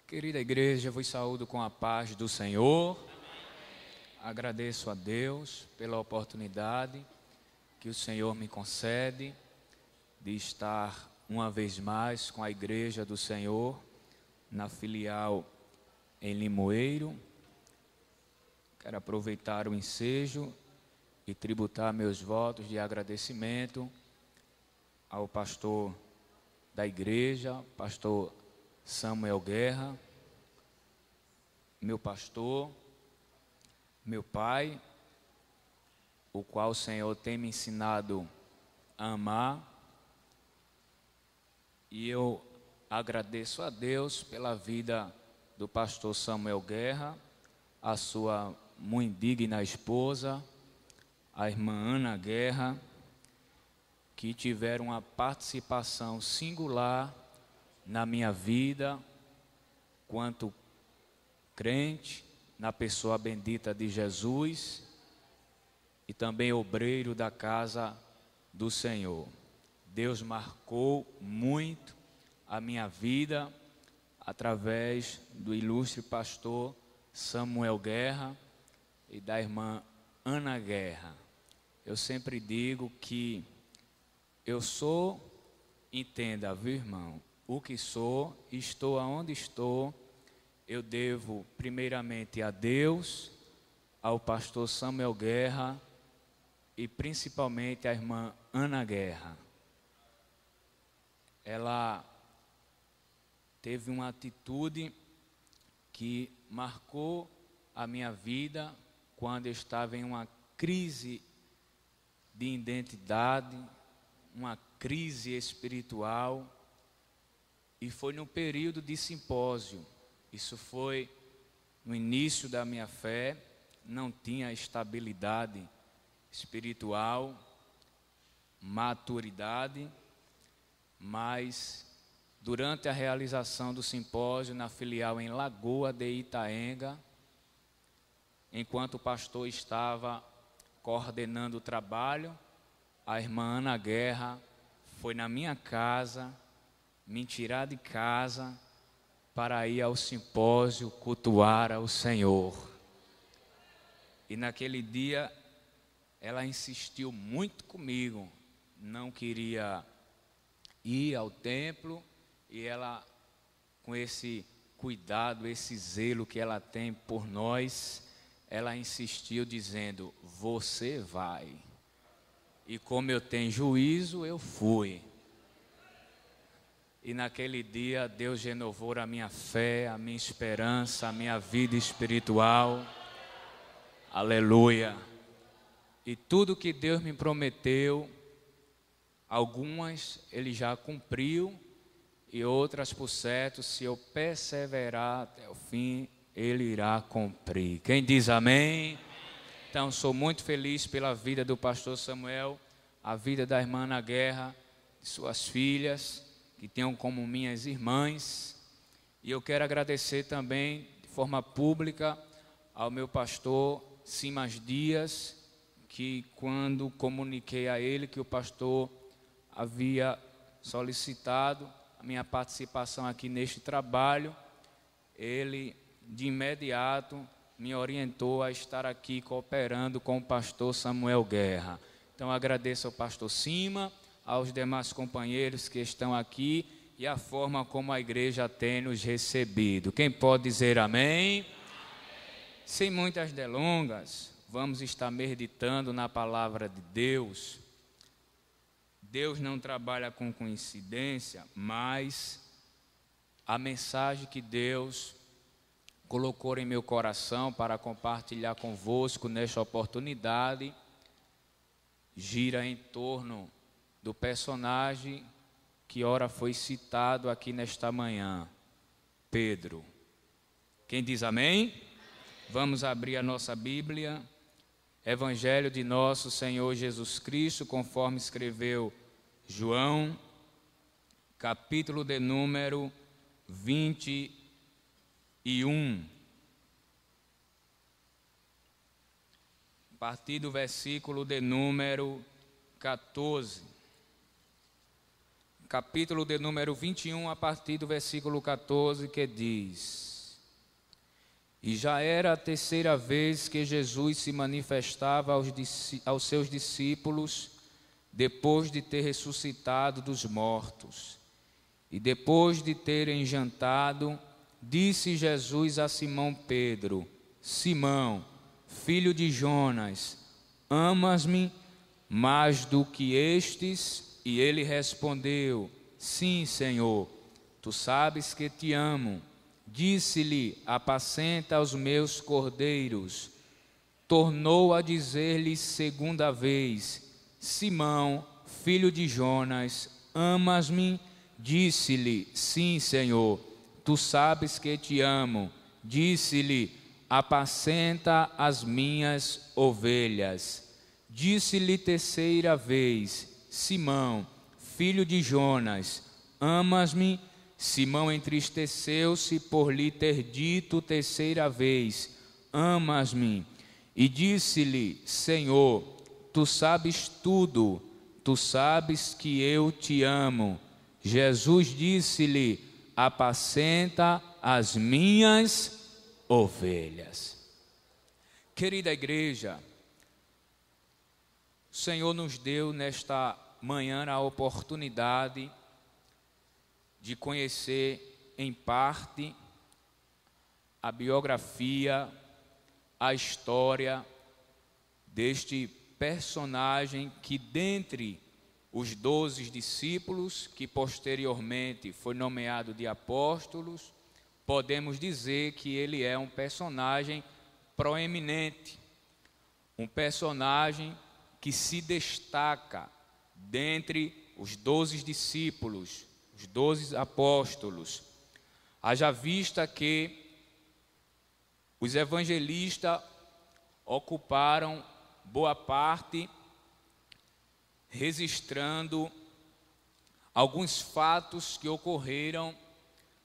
Querida igreja, vos saúdo com a paz do Senhor. Agradeço a Deus pela oportunidade que o Senhor me concede de estar uma vez mais com a igreja do Senhor na filial em Limoeiro. Quero aproveitar o ensejo e tributar meus votos de agradecimento ao pastor da igreja, pastor Samuel Guerra, meu pastor, meu pai, o qual o Senhor tem me ensinado a amar, e eu agradeço a Deus pela vida do pastor Samuel Guerra, a sua muito digna esposa, a irmã Ana Guerra, que tiveram uma participação singular na minha vida, quanto crente, na pessoa bendita de Jesus, e também obreiro da casa do Senhor. Deus marcou muito a minha vida através do ilustre pastor Samuel Guerra e da irmã Ana Guerra. Eu sempre digo que eu sou, entenda, viu, irmão, o que sou, estou aonde estou, eu devo primeiramente a Deus, ao pastor Samuel Guerra e principalmente à irmã Ana Guerra. Ela teve uma atitude que marcou a minha vida quando eu estava em uma crise de identidade, uma crise espiritual, e foi no período de simpósio. Isso foi no início da minha fé, não tinha estabilidade espiritual, maturidade, mas durante a realização do simpósio na filial em Lagoa de Itaenga, enquanto o pastor estava coordenando o trabalho, a irmã Ana Guerra foi na minha casa, me tirar de casa para ir ao simpósio cultuar ao Senhor. E naquele dia ela insistiu muito comigo, não queria ir ao templo, e ela, com esse cuidado, esse zelo que ela tem por nós, ela insistiu dizendo: você vai. E como eu tenho juízo, eu fui. E naquele dia Deus renovou a minha fé, a minha esperança, a minha vida espiritual. Aleluia. E tudo que Deus me prometeu, algumas Ele já cumpriu, e outras, por certo, se eu perseverar até o fim, Ele irá cumprir. Quem diz amém? Então, sou muito feliz pela vida do pastor Samuel, a vida da irmã Ana Guerra, de suas filhas, que tenham como minhas irmãs. E eu quero agradecer também, de forma pública, ao meu pastor Simas Dias, que quando comuniquei a ele que o pastor havia solicitado a minha participação aqui neste trabalho, ele de imediato me orientou a estar aqui cooperando com o pastor Samuel Guerra. Então agradeço ao pastor Sima, aos demais companheiros que estão aqui e a forma como a igreja tem nos recebido. Quem pode dizer amém? Sem muitas delongas, vamos estar meditando na palavra de Deus. Deus não trabalha com coincidência, mas a mensagem que Deus colocou em meu coração para compartilhar convosco nesta oportunidade gira em torno do personagem que ora foi citado aqui nesta manhã, Pedro. Quem diz amém? Vamos abrir a nossa Bíblia, Evangelho de nosso Senhor Jesus Cristo, conforme escreveu João, capítulo de número 21. A partir do versículo de número 14. capítulo de número 21, a partir do versículo 14, que diz: E já era a terceira vez que Jesus se manifestava aos seus discípulos, depois de ter ressuscitado dos mortos. E depois de terem jantado, disse Jesus a Simão Pedro: Simão, filho de Jonas, amas-me mais do que estes? E ele respondeu: Sim, Senhor, tu sabes que te amo. Disse-lhe: Apacenta os meus cordeiros. Tornou a dizer-lhe segunda vez: Simão, filho de Jonas, amas-me? Disse-lhe: Sim, Senhor, tu sabes que te amo. Disse-lhe: Apacenta as minhas ovelhas. Disse-lhe terceira vez: Simão, filho de Jonas, amas-me? Simão entristeceu-se por lhe ter dito terceira vez: Amas-me? E disse-lhe: Senhor, tu sabes tudo, tu sabes que eu te amo. Jesus disse-lhe: Apacenta as minhas ovelhas. Querida igreja, o Senhor nos deu nesta manhã a oportunidade de conhecer em parte a biografia, a história deste personagem que, dentre os 12 discípulos, que posteriormente foi nomeado de apóstolos, podemos dizer que ele é um personagem proeminente, um personagem que se destaca dentre os 12 discípulos, os 12 apóstolos. Haja vista que os evangelistas ocuparam boa parte registrando alguns fatos que ocorreram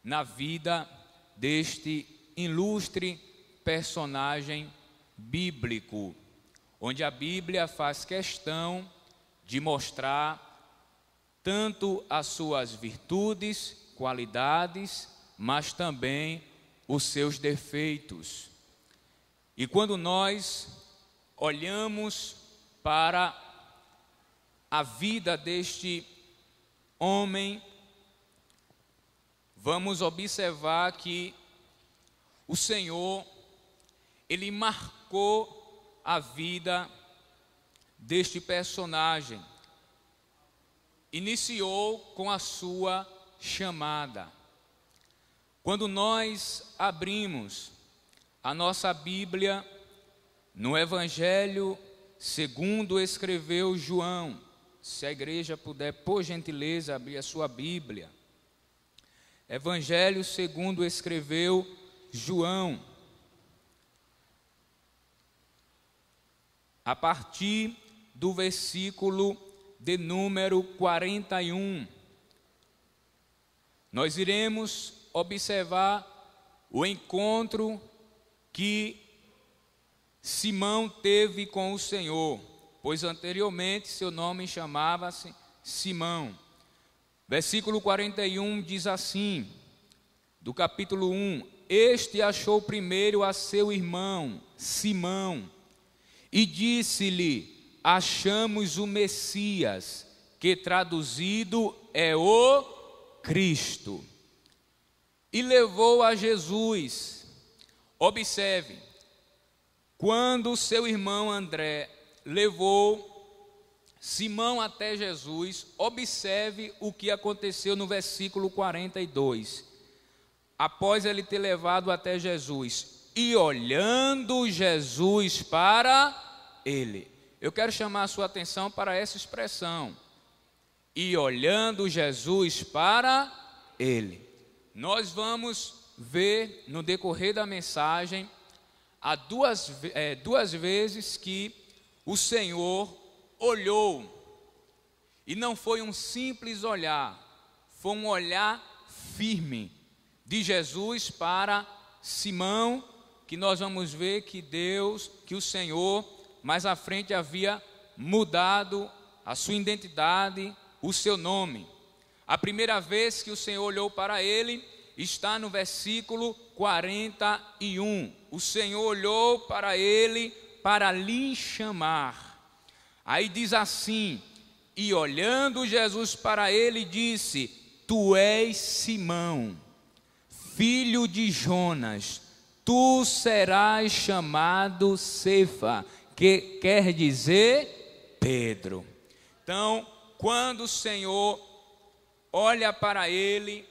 na vida deste ilustre personagem bíblico, onde a Bíblia faz questão de mostrar tanto as suas virtudes, qualidades, mas também os seus defeitos. E quando nós olhamos para a vida deste homem, vamos observar que o Senhor, ele marcou a vida deste personagem. Iniciou com a sua chamada. Quando nós abrimos a nossa Bíblia, no Evangelho segundo escreveu João, se a igreja puder, por gentileza, abrir a sua Bíblia. Evangelho segundo escreveu João. A partir do versículo de número 41, nós iremos observar o encontro que Simão teve com o Senhor, pois anteriormente seu nome chamava-se Simão. Versículo 41 diz assim, do capítulo 1: Este achou primeiro a seu irmão, Simão, e disse-lhe: Achamos o Messias, que traduzido é o Cristo. E levou a Jesus. Observe, quando seu irmão André levou Simão até Jesus, observe o que aconteceu no versículo 42. Após ele ter levado até Jesus, e olhando Jesus para ele. Eu quero chamar a sua atenção para essa expressão. E olhando Jesus para ele. Nós vamos ver no decorrer da mensagem há duas vezes que o Senhor olhou, e não foi um simples olhar, foi um olhar firme de Jesus para Simão, que nós vamos ver que o Senhor mais à frente havia mudado a sua identidade, o seu nome. A primeira vez que o Senhor olhou para ele está no versículo 41. O Senhor olhou para ele para lhe chamar. Aí diz assim: e olhando Jesus para ele, disse: tu és Simão, filho de Jonas, tu serás chamado Cefa, que quer dizer Pedro. Então, quando o Senhor olha para ele,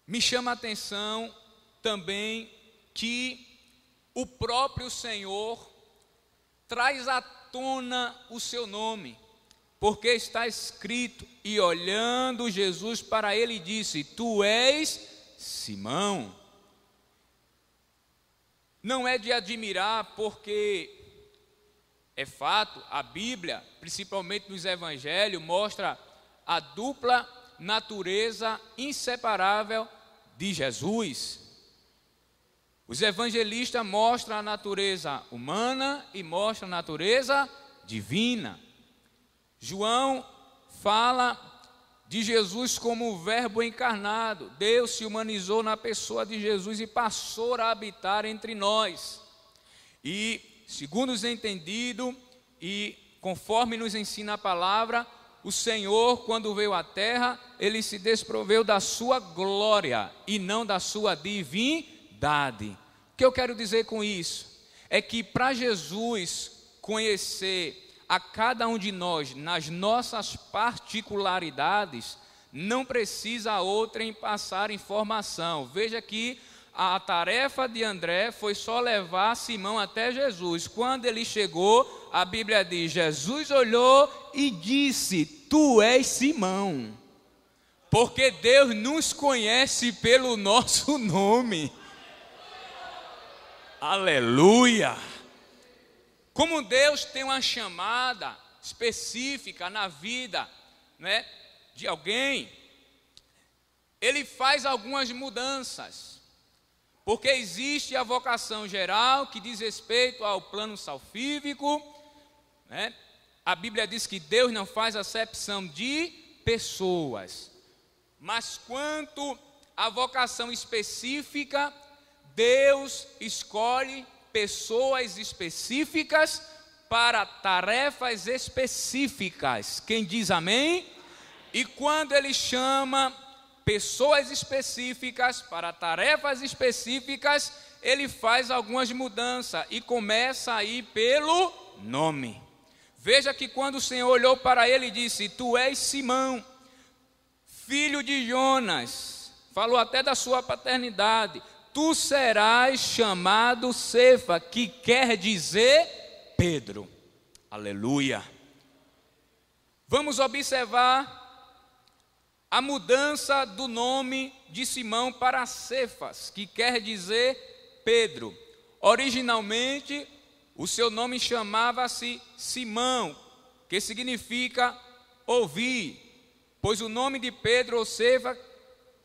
me chama a atenção também que o próprio Senhor traz à tona o seu nome, porque está escrito: e olhando Jesus para ele disse: tu és Simão. Não é de admirar, porque é fato, a Bíblia, principalmente nos evangelhos, mostra a dupla natureza inseparável de Jesus. Os evangelistas mostram a natureza humana e mostram a natureza divina. João fala de Jesus como o Verbo encarnado. Deus se humanizou na pessoa de Jesus e passou a habitar entre nós. E, segundo os entendidos e conforme nos ensina a palavra, o Senhor, quando veio à terra, ele se desproveu da sua glória e não da sua divindade. O que eu quero dizer com isso? É que para Jesus conhecer a cada um de nós nas nossas particularidades, não precisa outrem passar informação. Veja que a tarefa de André foi só levar Simão até Jesus. Quando ele chegou, a Bíblia diz: Jesus olhou e disse: tu és Simão. Porque Deus nos conhece pelo nosso nome. Aleluia! Como Deus tem uma chamada específica na vida, né, de alguém, Ele faz algumas mudanças. Porque existe a vocação geral, que diz respeito ao plano salvífico, né? A Bíblia diz que Deus não faz acepção de pessoas. Mas quanto à vocação específica, Deus escolhe pessoas específicas para tarefas específicas. Quem diz amém? E quando Ele chama pessoas específicas para tarefas específicas, Ele faz algumas mudanças e começa a ir pelo nome. Veja que quando o Senhor olhou para ele e disse: tu és Simão, filho de Jonas, falou até da sua paternidade, tu serás chamado Cefa, que quer dizer Pedro. Aleluia. Vamos observar a mudança do nome de Simão para Cefas, que quer dizer Pedro. Originalmente, o seu nome chamava-se Simão, que significa ouvir, pois o nome de Pedro ou Cefa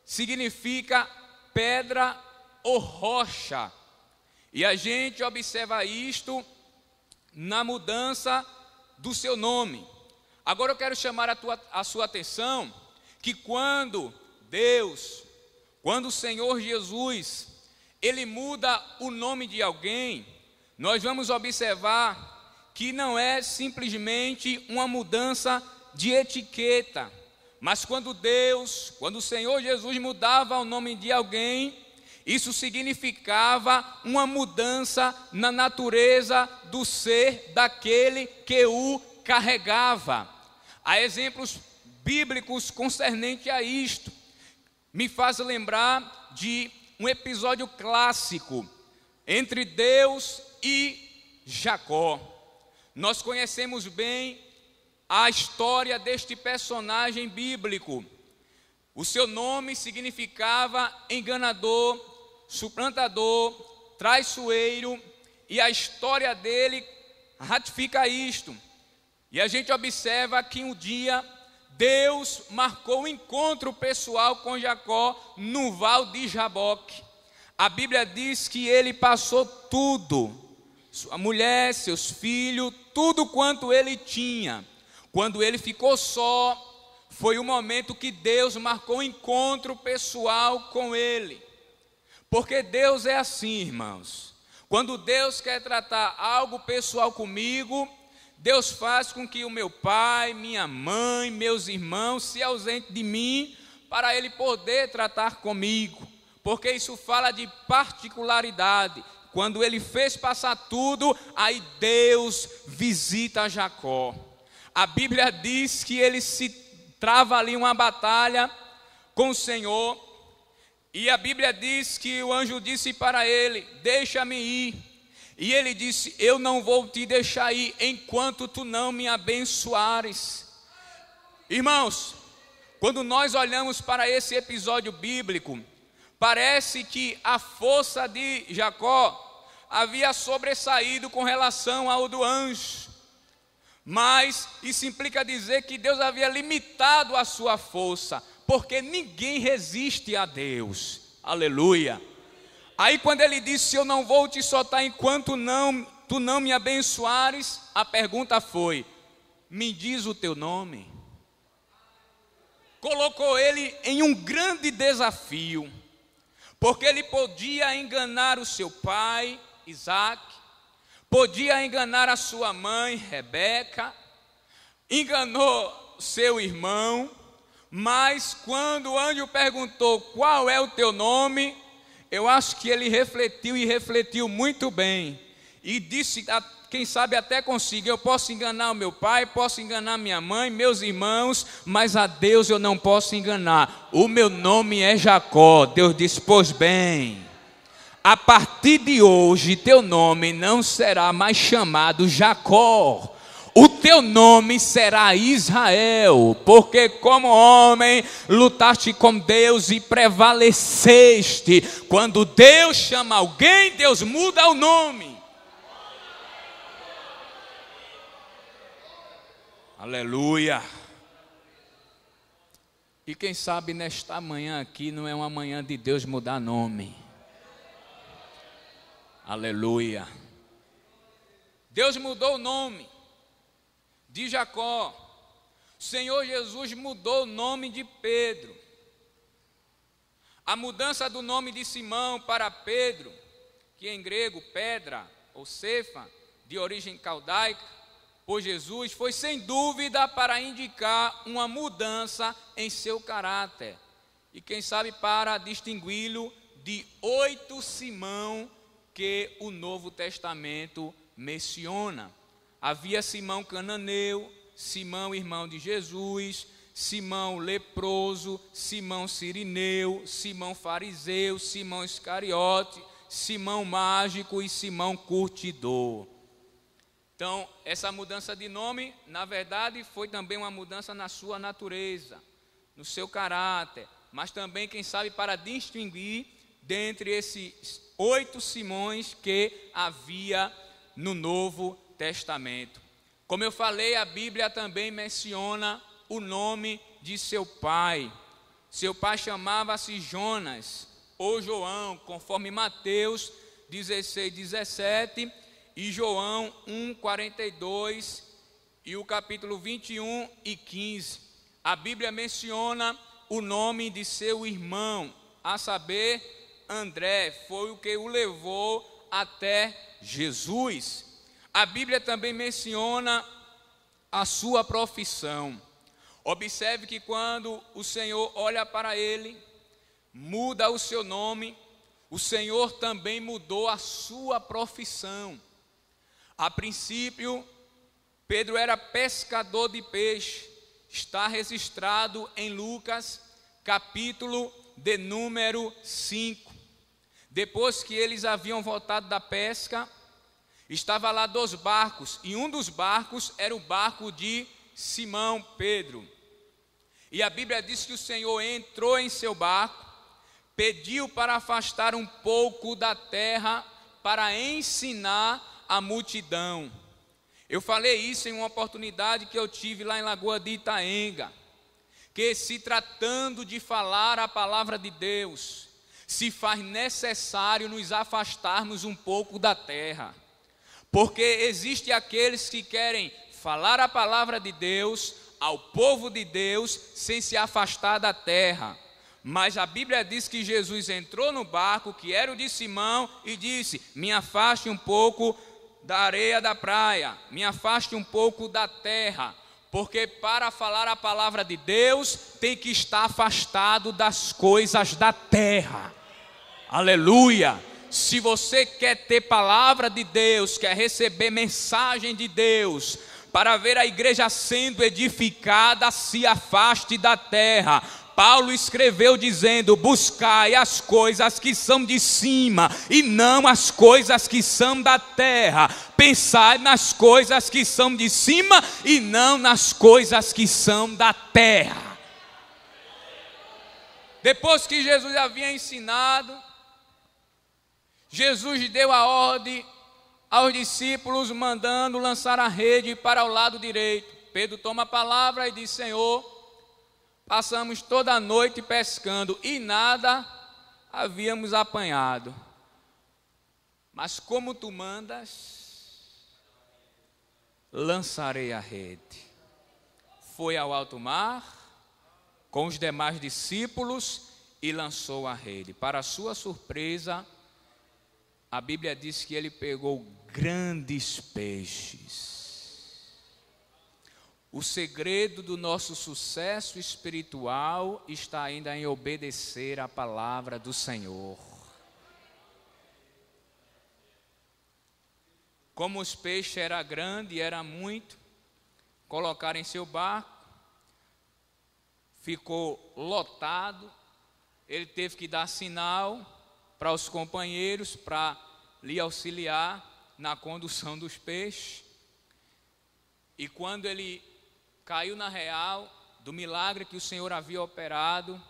significa pedra ou rocha. E a gente observa isto na mudança do seu nome. Agora eu quero chamar a sua atenção que quando o Senhor Jesus, Ele muda o nome de alguém, nós vamos observar que não é simplesmente uma mudança de etiqueta, mas quando o Senhor Jesus mudava o nome de alguém, isso significava uma mudança na natureza do ser daquele que o carregava. Há exemplos bíblicos concernente a isto. Me faz lembrar de um episódio clássico entre Deus e Jacó. Nós conhecemos bem a história deste personagem bíblico. O seu nome significava enganador, suplantador, traiçoeiro, e a história dele ratifica isto. E a gente observa que um dia Deus marcou um encontro pessoal com Jacó no val de Jaboque. A Bíblia diz que ele passou tudo, sua mulher, seus filhos, tudo quanto ele tinha. Quando ele ficou só, foi o momento que Deus marcou um encontro pessoal com ele. Porque Deus é assim, irmãos. Quando Deus quer tratar algo pessoal comigo, Deus faz com que o meu pai, minha mãe, meus irmãos se ausentem de mim para Ele poder tratar comigo. Porque isso fala de particularidade. Quando Ele fez passar tudo, aí Deus visita Jacó. A Bíblia diz que ele se trava ali uma batalha com o Senhor. E a Bíblia diz que o anjo disse para ele: deixa-me ir. E ele disse: eu não vou te deixar ir enquanto tu não me abençoares. Irmãos, quando nós olhamos para esse episódio bíblico, parece que a força de Jacó havia sobressaído com relação ao do anjo. Mas isso implica dizer que Deus havia limitado a sua força, porque ninguém resiste a Deus. Aleluia. Aí quando ele disse: eu não vou te soltar enquanto tu não me abençoares, a pergunta foi: me diz o teu nome. Colocou ele em um grande desafio, porque ele podia enganar o seu pai, Isaac, podia enganar a sua mãe, Rebeca, enganou seu irmão, mas quando o anjo perguntou: qual é o teu nome? Eu acho que ele refletiu e refletiu muito bem. E disse, quem sabe até consigo: eu posso enganar o meu pai, posso enganar minha mãe, meus irmãos, mas a Deus eu não posso enganar. O meu nome é Jacó. Deus disse: pois bem, a partir de hoje teu nome não será mais chamado Jacó. O teu nome será Israel, porque como homem lutaste com Deus e prevaleceste. Quando Deus chama alguém, Deus muda o nome. Aleluia. E quem sabe nesta manhã aqui não é uma manhã de Deus mudar nome. Aleluia. Deus mudou o nome de Jacó. O Senhor Jesus mudou o nome de Pedro. A mudança do nome de Simão para Pedro, que em grego pedra ou cefa, de origem caldaica, por Jesus, foi sem dúvida para indicar uma mudança em seu caráter. E quem sabe para distingui-lo de 8 Simão que o Novo Testamento menciona. Havia Simão cananeu, Simão irmão de Jesus, Simão leproso, Simão sirineu, Simão fariseu, Simão iscariote, Simão mágico e Simão curtidor. Então, essa mudança de nome, na verdade, foi também uma mudança na sua natureza, no seu caráter, mas também, quem sabe, para distinguir dentre esses 8 Simões que havia no Novo Testamento. Como eu falei, a Bíblia também menciona o nome de seu pai. Seu pai chamava-se Jonas ou João, conforme Mateus 16, 17 e João 1, 42 e o capítulo 21 e 15. A Bíblia menciona o nome de seu irmão, a saber, André, foi o que o levou até Jesus. A Bíblia também menciona a sua profissão. Observe que quando o Senhor olha para ele, muda o seu nome, o Senhor também mudou a sua profissão. A princípio, Pedro era pescador de peixe. Está registrado em Lucas, capítulo de número 5. Depois que eles haviam voltado da pesca, estava lá 2 barcos, e um dos barcos era o barco de Simão Pedro. E a Bíblia diz que o Senhor entrou em seu barco, pediu para afastar um pouco da terra para ensinar a multidão. Eu falei isso em uma oportunidade que eu tive lá em Lagoa de Itaenga, que se tratando de falar a palavra de Deus, se faz necessário nos afastarmos um pouco da terra. Porque existe aqueles que querem falar a palavra de Deus ao povo de Deus sem se afastar da terra. Mas a Bíblia diz que Jesus entrou no barco, que era o de Simão, e disse: me afaste um pouco da areia da praia, me afaste um pouco da terra, porque para falar a palavra de Deus tem que estar afastado das coisas da terra. Aleluia! Se você quer ter palavra de Deus, quer receber mensagem de Deus, para ver a igreja sendo edificada, se afaste da terra. Paulo escreveu dizendo: buscai as coisas que são de cima e não as coisas que são da terra. Pensai nas coisas que são de cima e não nas coisas que são da terra. Depois que Jesus havia ensinado, Jesus deu a ordem aos discípulos, mandando lançar a rede para o lado direito. Pedro toma a palavra e diz: Senhor, passamos toda a noite pescando e nada havíamos apanhado. Mas como tu mandas, lançarei a rede. Foi ao alto mar com os demais discípulos e lançou a rede. Para sua surpresa, a Bíblia diz que ele pegou grandes peixes. O segredo do nosso sucesso espiritual está ainda em obedecer à palavra do Senhor. Como os peixes eram grandes e era muito, colocaram em seu barco, ficou lotado, ele teve que dar sinal para os companheiros para lhe auxiliar na condução dos peixes. E quando ele caiu na real do milagre que o Senhor havia operado,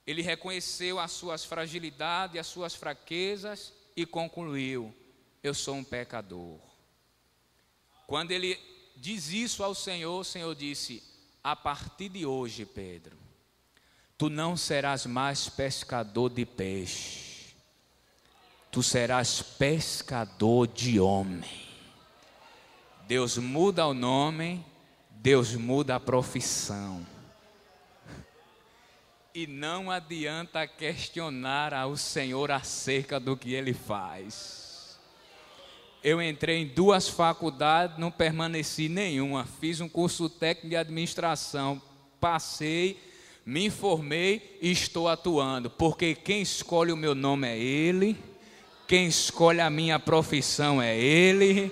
ele reconheceu as suas fragilidades, as suas fraquezas e concluiu: eu sou um pecador. Quando ele diz isso ao Senhor, o Senhor disse: a partir de hoje, Pedro, tu não serás mais pescador de peixe, tu serás pescador de homem. Deus muda o nome, Deus muda a profissão. E não adianta questionar ao Senhor acerca do que Ele faz. Eu entrei em 2 faculdades, não permaneci nenhuma. Fiz um curso técnico de administração, passei, me informei e estou atuando. Porque quem escolhe o meu nome é Ele, quem escolhe a minha profissão é Ele,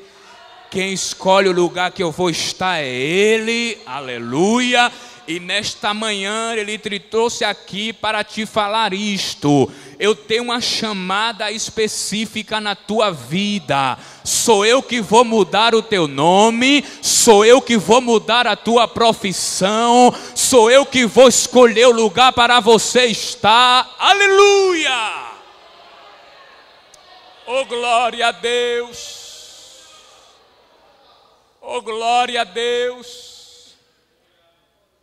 quem escolhe o lugar que eu vou estar é Ele, aleluia. E nesta manhã Ele te trouxe aqui para te falar isto. Eu tenho uma chamada específica na tua vida. Sou eu que vou mudar o teu nome, sou eu que vou mudar a tua profissão, sou eu que vou escolher o lugar para você estar. Aleluia! Oh, glória a Deus! Oh, glória a Deus!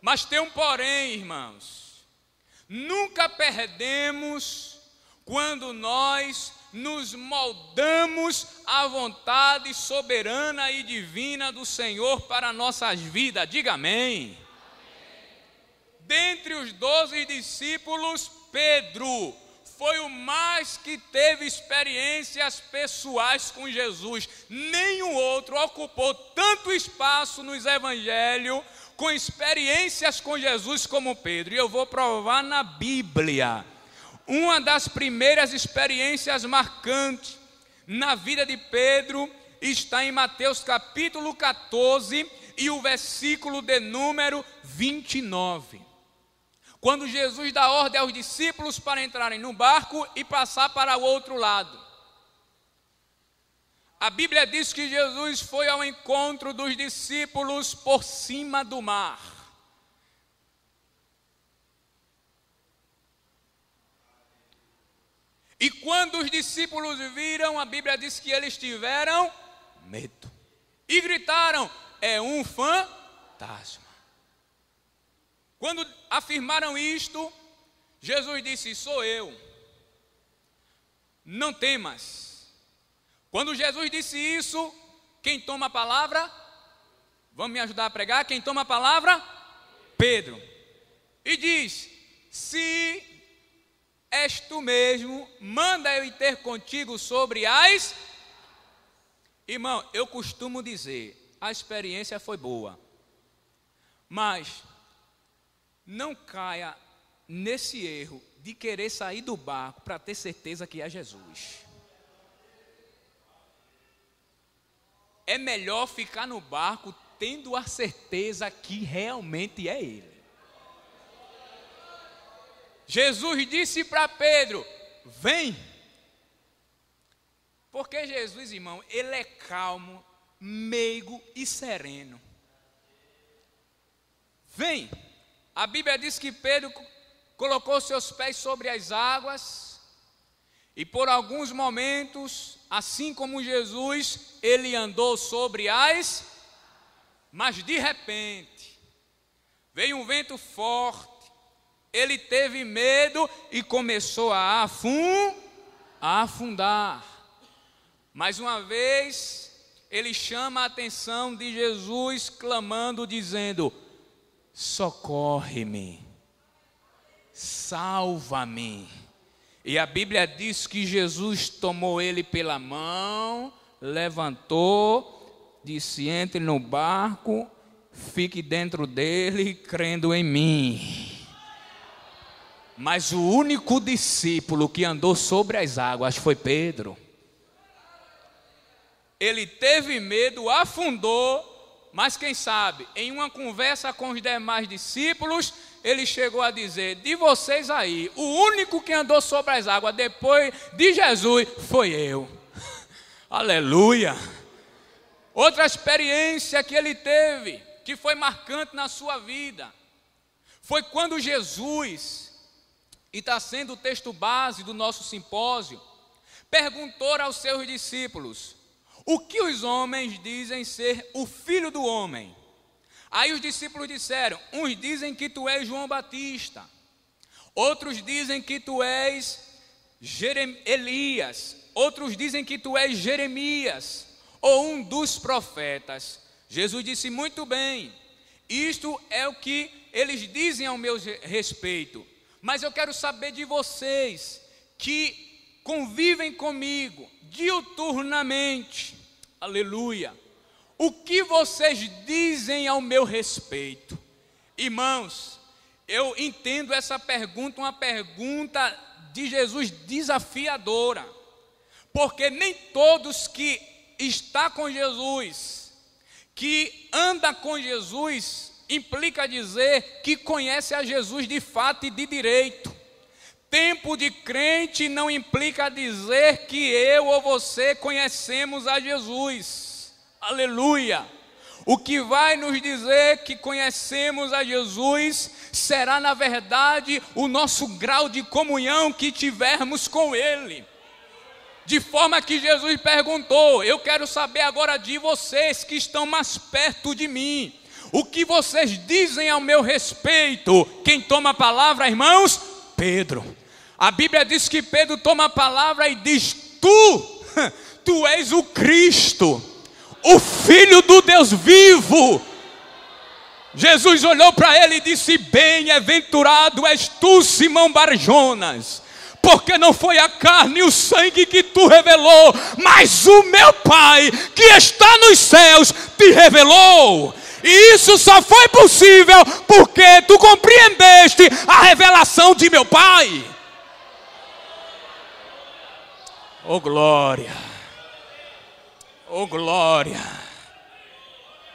Mas tem um porém, irmãos. Nunca perdemos quando nós nos moldamos à vontade soberana e divina do Senhor para nossas vidas. Diga amém. Dentre os 12 discípulos, Pedro foi o mais que teve experiências pessoais com Jesus. Nenhum outro ocupou tanto espaço nos evangelhos com experiências com Jesus como Pedro. E eu vou provar na Bíblia. Uma das primeiras experiências marcantes na vida de Pedro está em Mateus capítulo 14 e o versículo de número 29. Quando Jesus dá ordem aos discípulos para entrarem no barco e passar para o outro lado. A Bíblia diz que Jesus foi ao encontro dos discípulos por cima do mar. E quando os discípulos viram, a Bíblia diz que eles tiveram medo. E gritaram: é um fantasma. Quando afirmaram isto, Jesus disse: sou eu. Não temas. Quando Jesus disse isso, quem toma a palavra? Vamos me ajudar a pregar? Quem toma a palavra? Pedro. E diz: se és tu mesmo, manda eu ir ter contigo sobre as... Irmão, eu costumo dizer, a experiência foi boa, mas não caia nesse erro de querer sair do barco para ter certeza que é Jesus. É melhor ficar no barco tendo a certeza que realmente é Ele. Jesus disse para Pedro: vem. Porque Jesus, irmão, Ele é calmo, meigo e sereno. Vem. A Bíblia diz que Pedro colocou seus pés sobre as águas e por alguns momentos, assim como Jesus, ele andou sobre as... Mas de repente, veio um vento forte, ele teve medo e começou a afundar. Mais uma vez, ele chama a atenção de Jesus, clamando, dizendo: socorre-me, salva-me. E a Bíblia diz que Jesus tomou ele pela mão, levantou, disse: entre no barco, fique dentro dele, crendo em mim. Mas o único discípulo que andou sobre as águas foi Pedro. Ele teve medo, afundou, mas quem sabe, em uma conversa com os demais discípulos, ele chegou a dizer: de vocês aí, o único que andou sobre as águas depois de Jesus foi eu. Aleluia! Outra experiência que ele teve, que foi marcante na sua vida, foi quando Jesus, e está sendo o texto base do nosso simpósio, perguntou aos seus discípulos: o que os homens dizem ser o Filho do Homem? Aí os discípulos disseram: uns dizem que tu és João Batista, outros dizem que tu és Elias, outros dizem que tu és Jeremias, ou um dos profetas. Jesus disse: muito bem, isto é o que eles dizem ao meu respeito, mas eu quero saber de vocês, que convivem comigo diuturnamente, aleluia, o que vocês dizem ao meu respeito? Irmãos, eu entendo essa pergunta, uma pergunta de Jesus desafiadora, porque nem todos que está com Jesus, que anda com Jesus, implica dizer que conhece a Jesus de fato e de direito. Tempo de crente não implica dizer que eu ou você conhecemos a Jesus. Aleluia! O que vai nos dizer que conhecemos a Jesus será, na verdade, o nosso grau de comunhão que tivermos com Ele. De forma que Jesus perguntou: eu quero saber agora de vocês que estão mais perto de mim, o que vocês dizem ao meu respeito? Quem toma a palavra, irmãos? Pedro. A Bíblia diz que Pedro toma a palavra e diz: tu és o Cristo, o Filho do Deus vivo. Jesus olhou para ele e disse: bem-aventurado és tu, Simão Barjonas, porque não foi a carne e o sangue que tu revelou, mas o meu Pai que está nos céus te revelou. E isso só foi possível porque tu compreendeste a revelação de meu Pai. Oh glória, oh glória.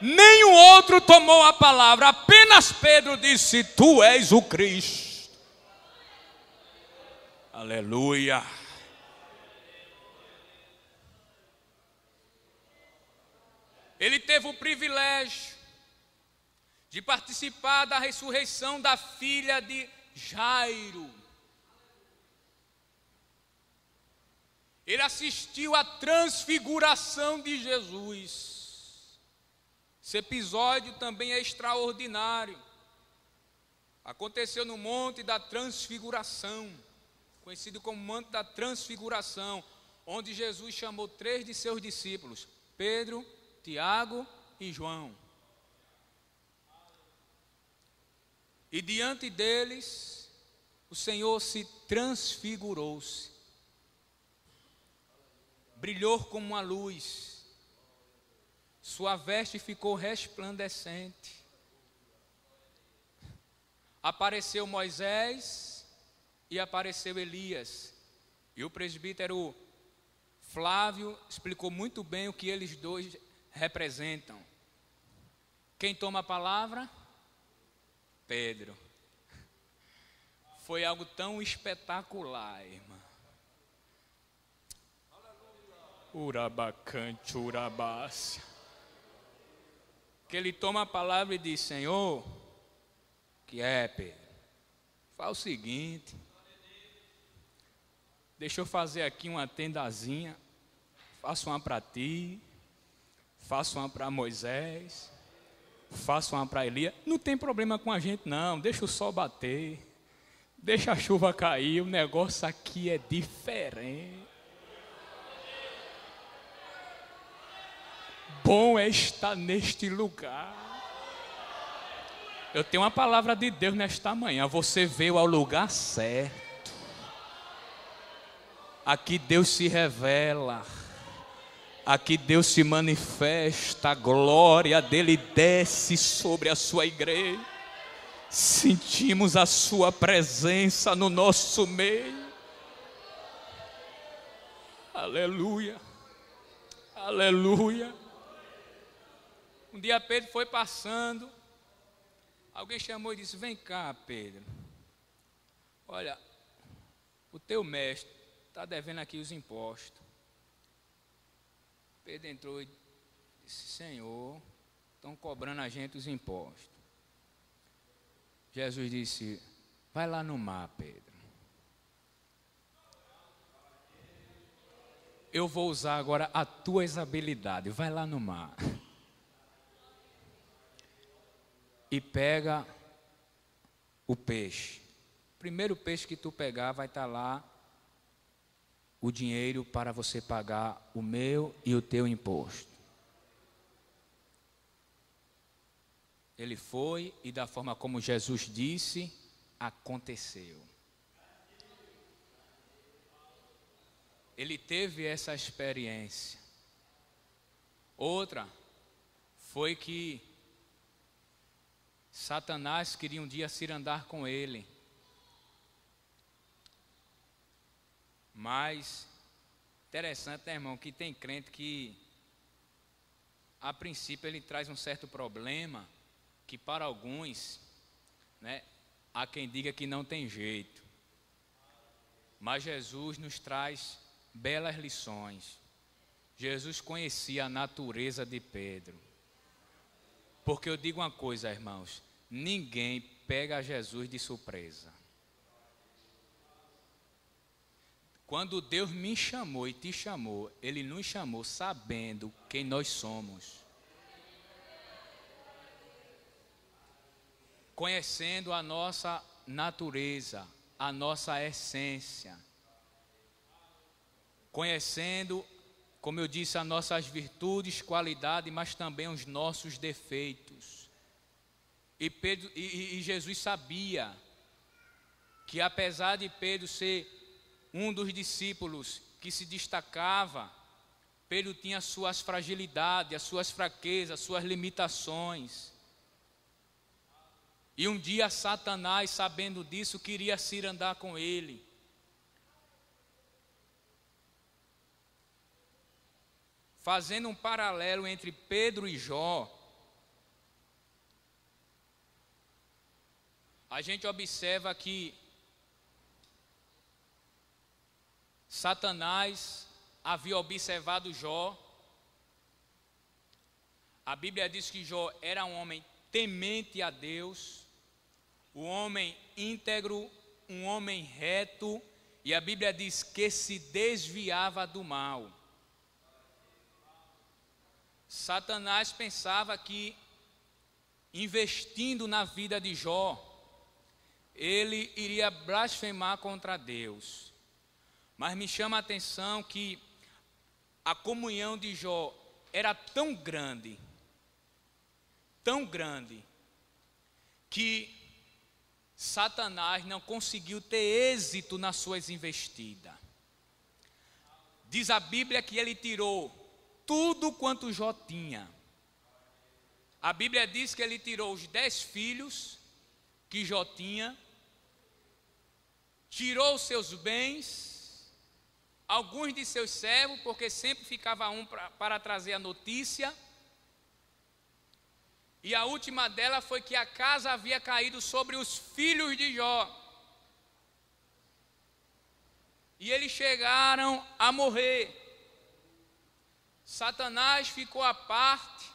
Nenhum outro tomou a palavra, apenas Pedro disse: tu és o Cristo. Aleluia. Ele teve o privilégio de participar da ressurreição da filha de Jairo. Ele assistiu à transfiguração de Jesus. Esse episódio também é extraordinário. Aconteceu no Monte da Transfiguração, conhecido como Monte da Transfiguração, onde Jesus chamou 3 de seus discípulos, Pedro, Tiago e João. E diante deles, o Senhor se transfigurou-se, brilhou como uma luz, sua veste ficou resplandecente. Apareceu Moisés e apareceu Elias. E o presbítero Flávio explicou muito bem o que eles dois representam. Quem toma a palavra? Pedro. Foi algo tão espetacular, irmã. Urabacante, urabácia. Que ele toma a palavra e diz: Senhor, que é, Pedro? Faz o seguinte, deixa eu fazer aqui uma tendazinha, faço uma para ti, faço uma para Moisés, faço uma para Elias. Não tem problema com a gente não, deixa o sol bater, deixa a chuva cair, o negócio aqui é diferente. Bom é estar neste lugar. Eu tenho uma palavra de Deus nesta manhã. Você veio ao lugar certo. Aqui Deus se revela. Aqui Deus se manifesta. A glória dele desce sobre a sua igreja. Sentimos a sua presença no nosso meio. Aleluia. Aleluia. Um dia Pedro foi passando. Alguém chamou e disse: vem cá, Pedro. Olha, o teu mestre está devendo aqui os impostos. Pedro entrou e disse: Senhor, estão cobrando a gente os impostos. Jesus disse: vai lá no mar, Pedro. Eu vou usar agora as tuas habilidades. Vai lá no mar. E pega o peixe. Primeiro peixe que tu pegar, vai estar lá o dinheiro para você pagar o meu e o teu imposto. Ele foi e da forma como Jesus disse, aconteceu. Ele teve essa experiência. Outra foi que Satanás queria um dia se andar com ele. Mas, interessante, né, irmão, que tem crente que, a princípio, ele traz um certo problema, que para alguns, né, há quem diga que não tem jeito. Mas Jesus nos traz belas lições. Jesus conhecia a natureza de Pedro. Porque eu digo uma coisa, irmãos, ninguém pega Jesus de surpresa. Quando Deus me chamou e te chamou, Ele nos chamou sabendo quem nós somos. Conhecendo a nossa natureza, a nossa essência. Conhecendo, como eu disse, as nossas virtudes, qualidades, mas também os nossos defeitos. E Jesus sabia que apesar de Pedro ser um dos discípulos que se destacava, Pedro tinha suas fragilidades, as suas fraquezas, as suas limitações. E um dia Satanás, sabendo disso, queria se andar com ele. Fazendo um paralelo entre Pedro e Jó, a gente observa que Satanás havia observado Jó. A Bíblia diz que Jó era um homem temente a Deus, um homem íntegro, um homem reto, e a Bíblia diz que se desviava do mal. Satanás pensava que, investindo na vida de Jó, ele iria blasfemar contra Deus. Mas me chama a atenção que a comunhão de Jó era tão grande, que Satanás não conseguiu ter êxito nas suas investidas. Diz a Bíblia que ele tirou tudo quanto Jó tinha. A Bíblia diz que ele tirou os 10 filhos que Jó tinha, tirou os seus bens, alguns de seus servos, porque sempre ficava um para trazer a notícia. E a última dela foi que a casa havia caído sobre os filhos de Jó. E eles chegaram a morrer. Satanás ficou à parte,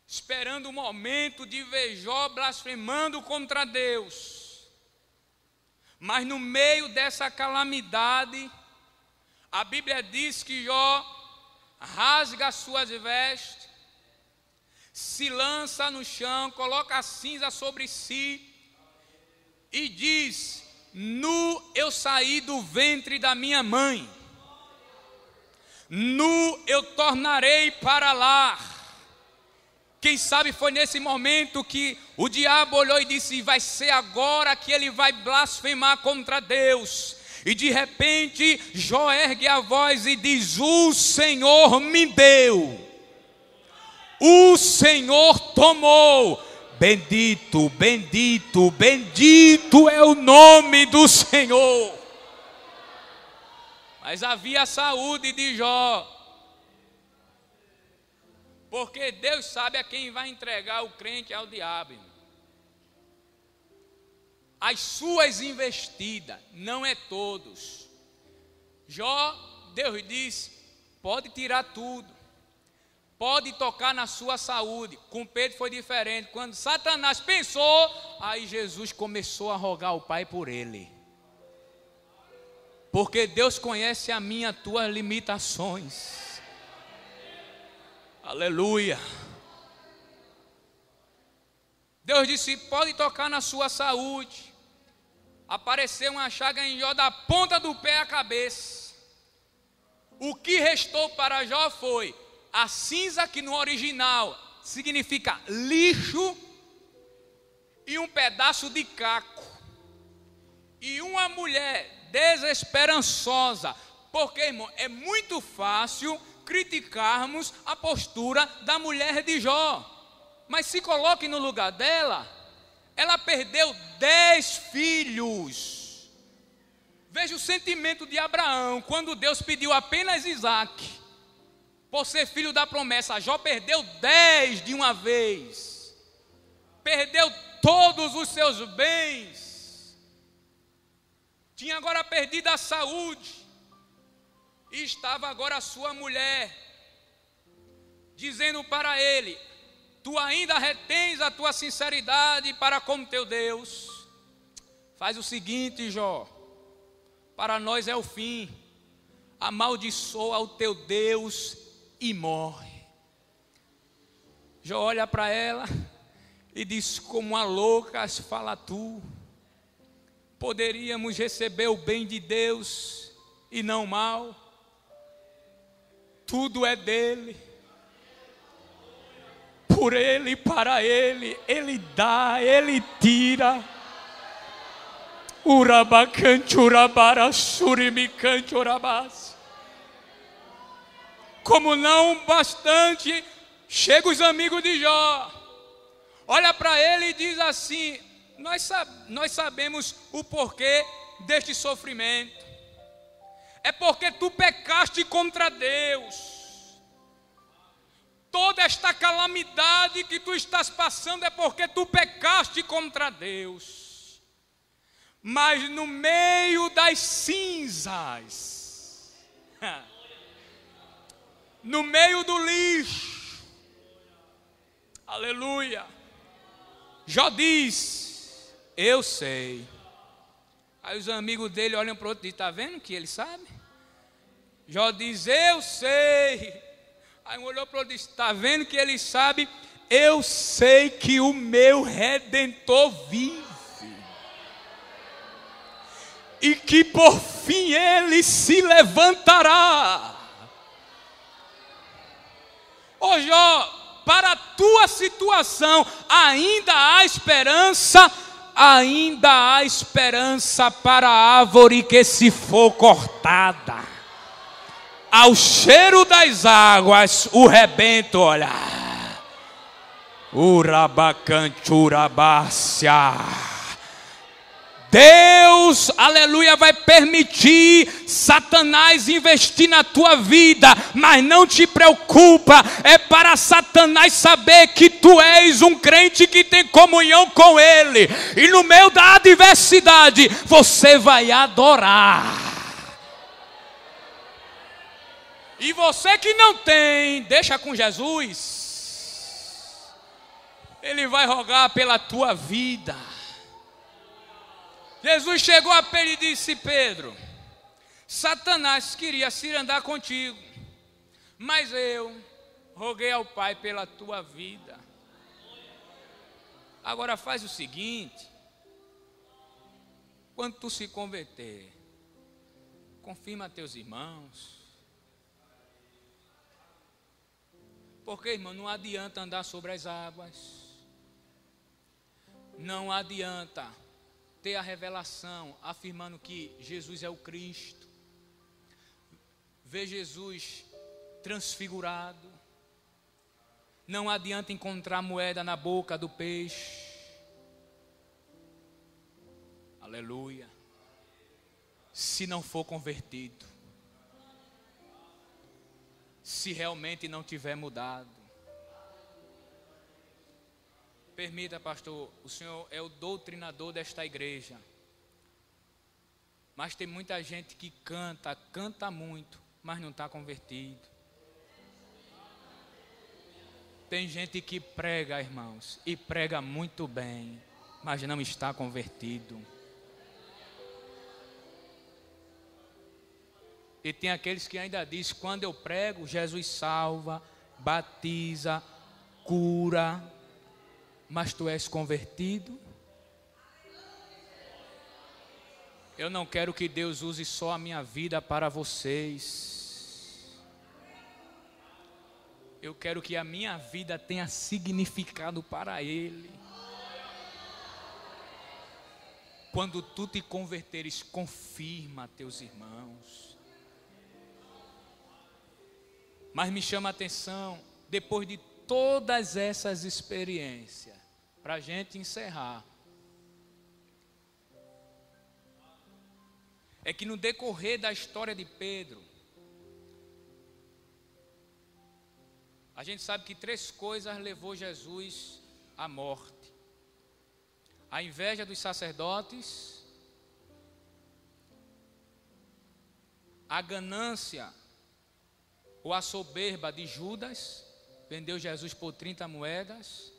esperando o momento de ver Jó blasfemando contra Deus. Mas no meio dessa calamidade, a Bíblia diz que Jó rasga as suas vestes, se lança no chão, coloca a cinza sobre si e diz: nu eu saí do ventre da minha mãe, nu eu tornarei para lá. Quem sabe foi nesse momento que o diabo olhou e disse: vai ser agora que ele vai blasfemar contra Deus. E de repente Jó ergue a voz e diz: o Senhor me deu, o Senhor tomou, bendito, bendito, bendito é o nome do Senhor. Mas havia a saúde de Jó, porque Deus sabe a quem vai entregar o crente ao diabo. As suas investidas, não é todos. Jó, Deus diz: pode tirar tudo, pode tocar na sua saúde. Com Pedro foi diferente. Quando Satanás pensou, aí Jesus começou a rogar ao Pai por ele. Porque Deus conhece a minha, tuas limitações. Aleluia. Deus disse: pode tocar na sua saúde. Apareceu uma chaga em Jó da ponta do pé à cabeça. O que restou para Jó foi a cinza, que no original significa lixo, e um pedaço de caco. E uma mulher desesperançosa, porque, irmão, é muito fácil criticarmos a postura da mulher de Jó, mas se coloque no lugar dela. Ela perdeu 10 filhos. Veja o sentimento de Abraão, quando Deus pediu apenas Isaac, por ser filho da promessa. Jó perdeu 10 de uma vez, perdeu todos os seus bens, tinha agora perdido a saúde, e estava agora a sua mulher dizendo para ele: tu ainda retens a tua sinceridade para com teu Deus? Faz o seguinte, Jó, para nós é o fim, amaldiçoa o teu Deus e morre. Jó olha para ela e diz: como a louca fala tu, poderíamos receber o bem de Deus e não o mal. Tudo é dele, por ele e para ele, ele dá, ele tira. Urabacante, urabara, surimicante, urabás. Como não bastante, chegam os amigos de Jó, olha para ele e diz assim: nós sabemos o porquê deste sofrimento. É porque tu pecaste contra Deus. Toda esta calamidade que tu estás passando é porque tu pecaste contra Deus. Mas no meio das cinzas, no meio do lixo, aleluia, Jó diz: eu sei. Aí os amigos dele olham para o outro e dizem: está vendo que ele sabe? Jó diz: eu sei. Aí um olhou para o outro e disse: está vendo que ele sabe? Eu sei que o meu Redentor vive, e que por fim ele se levantará. Ô Jó, para a tua situação ainda há esperança, ainda há esperança para a árvore que se for cortada. Ao cheiro das águas, o rebento, olha. Urabacanturabácia. Deus, aleluia, vai permitir Satanás investir na tua vida, mas não te preocupa, é para Satanás saber que tu és um crente que tem comunhão com ele, e no meio da adversidade, você vai adorar. E você que não tem, deixa com Jesus, ele vai rogar pela tua vida. Jesus chegou a Pedro e disse: Pedro, Satanás queria se andar contigo, mas eu roguei ao Pai pela tua vida. Agora faz o seguinte: quando tu se converter, confirma a teus irmãos. Porque, irmão, não adianta andar sobre as águas, não adianta ter a revelação afirmando que Jesus é o Cristo, ver Jesus transfigurado, não adianta encontrar moeda na boca do peixe, aleluia, se não for convertido, se realmente não tiver mudado. Permita, pastor, o senhor é o doutrinador desta igreja, mas tem muita gente que canta muito, mas não está convertido. Tem gente que prega, irmãos, e prega muito bem, mas não está convertido. E tem aqueles que ainda dizem: quando eu prego, Jesus salva, batiza, cura. Mas tu és convertido? Eu não quero que Deus use só a minha vida para vocês. Eu quero que a minha vida tenha significado para Ele. Quando tu te converteres, confirma teus irmãos. Mas me chama a atenção, depois de todas essas experiências, para a gente encerrar, é que no decorrer da história de Pedro, a gente sabe que 3 coisas levou Jesus à morte: a inveja dos sacerdotes, a ganância ou a soberba de Judas, vendeu Jesus por 30 moedas.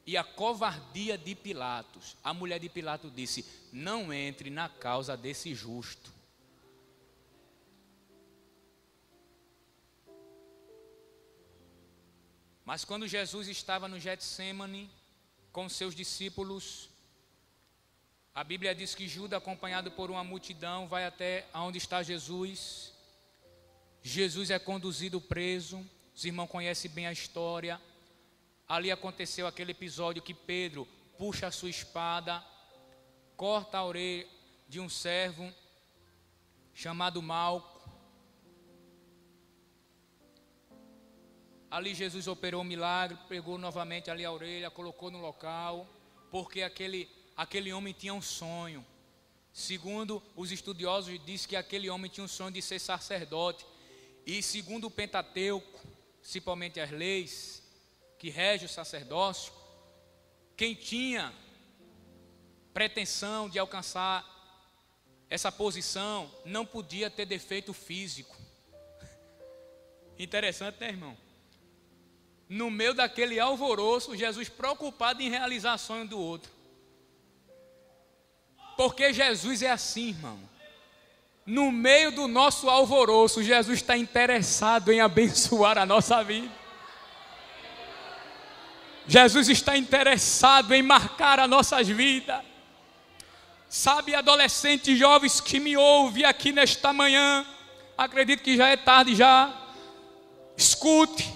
E a covardia de Pilatos. A mulher de Pilatos disse: não entre na causa desse justo. Mas quando Jesus estava no Getsêmani com seus discípulos, a Bíblia diz que Judas, acompanhado por uma multidão, vai até onde está Jesus. Jesus é conduzido preso. Os irmãos conhecem bem a história. Ali aconteceu aquele episódio que Pedro puxa a sua espada, corta a orelha de um servo chamado Malco. Ali Jesus operou um milagre, pegou novamente ali a orelha, colocou no local, porque aquele homem tinha um sonho. Segundo os estudiosos, diz que aquele homem tinha um sonho de ser sacerdote. E segundo o Pentateuco, principalmente as leis que rege o sacerdócio, quem tinha pretensão de alcançar essa posição não podia ter defeito físico. Interessante, né, irmão? No meio daquele alvoroço, Jesus preocupado em realizar sonho do outro. Porque Jesus é assim, irmão. No meio do nosso alvoroço, Jesus está interessado em abençoar a nossa vida. Jesus está interessado em marcar as nossas vidas. Sabe, adolescentes e jovens que me ouvem aqui nesta manhã, acredito que já é tarde já, escute.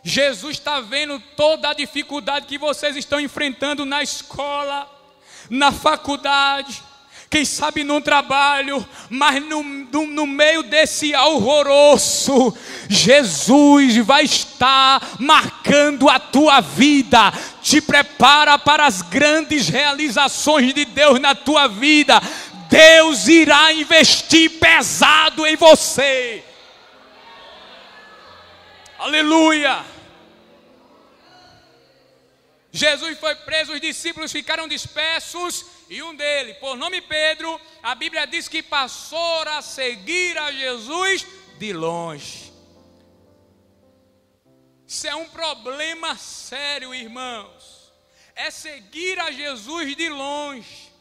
Jesus está vendo toda a dificuldade que vocês estão enfrentando na escola, na faculdade, quem sabe no trabalho, mas no meio desse alvoroço, Jesus vai estar marcando a tua vida. Te prepara para as grandes realizações de Deus na tua vida. Deus irá investir pesado em você. Aleluia. Jesus foi preso, os discípulos ficaram dispersos, e um deles, por nome Pedro, a Bíblia diz que passou a seguir a Jesus de longe. Isso é um problema sério, irmãos. É seguir a Jesus de longe.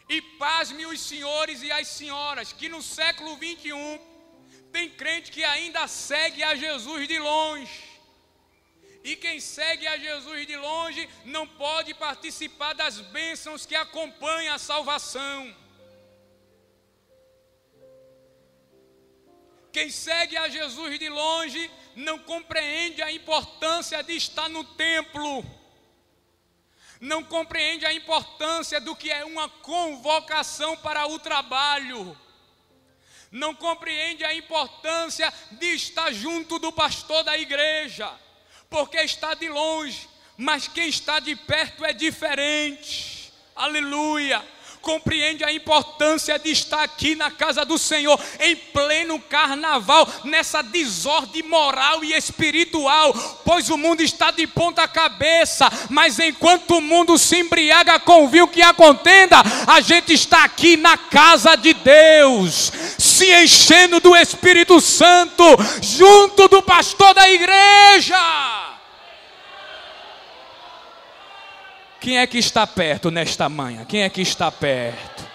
E pasme os senhores e as senhoras, que no século 21 tem crente que ainda segue a Jesus de longe. E quem segue a Jesus de longe não pode participar das bênçãos que acompanham a salvação. Quem segue a Jesus de longe não compreende a importância de estar no templo. Não compreende a importância do que é uma convocação para o trabalho. Não compreende a importância de estar junto do pastor da igreja. Porque está de longe, mas quem está de perto é diferente. Aleluia. Compreende a importância de estar aqui na casa do Senhor, em pleno carnaval, nessa desordem moral e espiritual, pois o mundo está de ponta cabeça, mas enquanto o mundo se embriaga com o vinho que a contenda, a gente está aqui na casa de Deus, se enchendo do Espírito Santo, junto do pastor da igreja. Quem é que está perto nesta manhã? Quem é que está perto?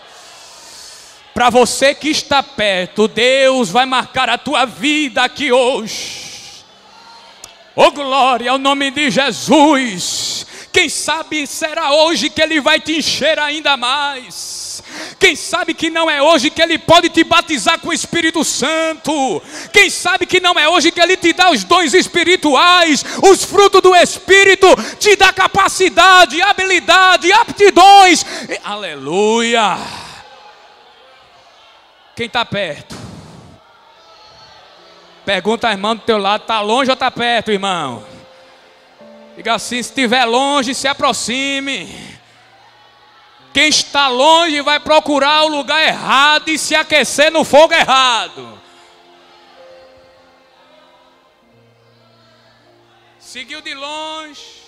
Para você que está perto, Deus vai marcar a tua vida aqui hoje. Oh, glória ao nome de Jesus. Quem sabe será hoje que Ele vai te encher ainda mais. Quem sabe que não é hoje que Ele pode te batizar com o Espírito Santo. Quem sabe que não é hoje que Ele te dá os dons espirituais, os frutos do Espírito, te dá capacidade, habilidade, aptidões. Aleluia. Quem está perto? Pergunta ao irmão do teu lado, está longe ou está perto, irmão? Diga assim, se estiver longe, se aproxime. Quem está longe vai procurar o lugar errado e se aquecer no fogo errado. Seguiu de longe,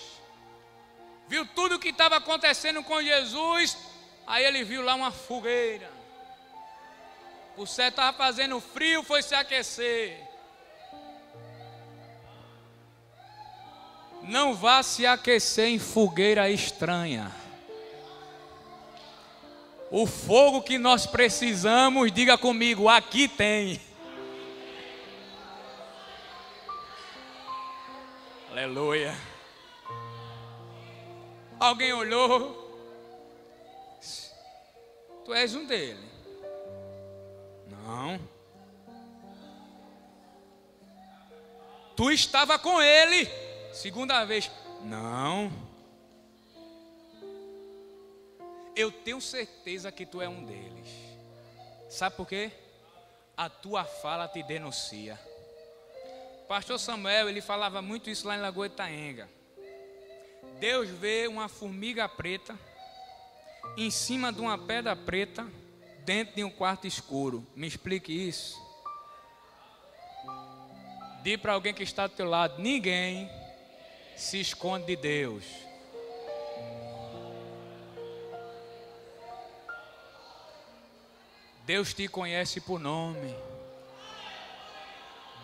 viu tudo o que estava acontecendo com Jesus, aí ele viu lá uma fogueira. O céu estava fazendo frio, foi se aquecer. Não vá se aquecer em fogueira estranha. O fogo que nós precisamos, diga comigo, aqui tem. Aleluia. Alguém olhou. Tu és um dele. Não. Tu estava com ele. Segunda vez. Não. Eu tenho certeza que tu é um deles. Sabe por quê? A tua fala te denuncia. Pastor Samuel, ele falava muito isso lá em Lagoa Itaenga. Deus vê uma formiga preta em cima de uma pedra preta dentro de um quarto escuro. Me explique isso. Diga para alguém que está do teu lado, ninguém se esconde de Deus. Deus te conhece por nome.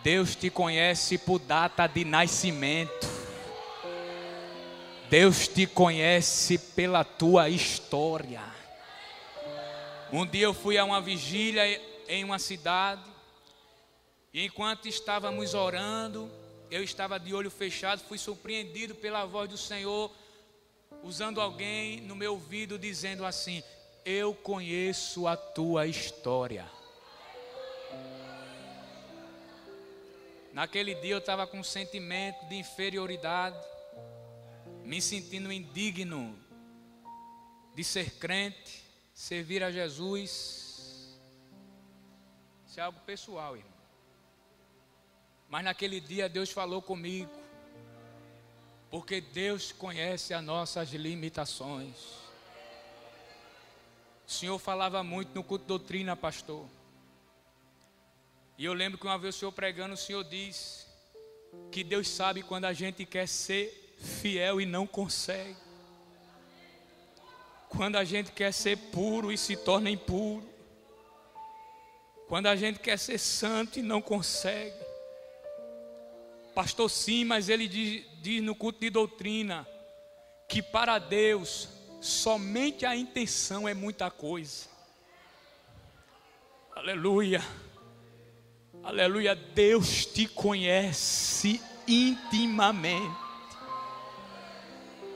Deus te conhece por data de nascimento. Deus te conhece pela tua história. Um dia eu fui a uma vigília em uma cidade. E enquanto estávamos orando, eu estava de olho fechado, fui surpreendido pela voz do Senhor, usando alguém no meu ouvido dizendo assim: eu conheço a tua história. Naquele dia eu estava com um sentimento de inferioridade, me sentindo indigno de ser crente, servir a Jesus. Isso é algo pessoal, irmão. Mas naquele dia Deus falou comigo, porque Deus conhece as nossas limitações. O Senhor falava muito no culto de doutrina, pastor. E eu lembro que uma vez o Senhor pregando, o Senhor disse que Deus sabe quando a gente quer ser fiel e não consegue. Quando a gente quer ser puro e se torna impuro. Quando a gente quer ser santo e não consegue. Pastor, sim, mas ele diz no culto de doutrina que para Deus somente a intenção é muita coisa. Aleluia. Aleluia, Deus te conhece intimamente.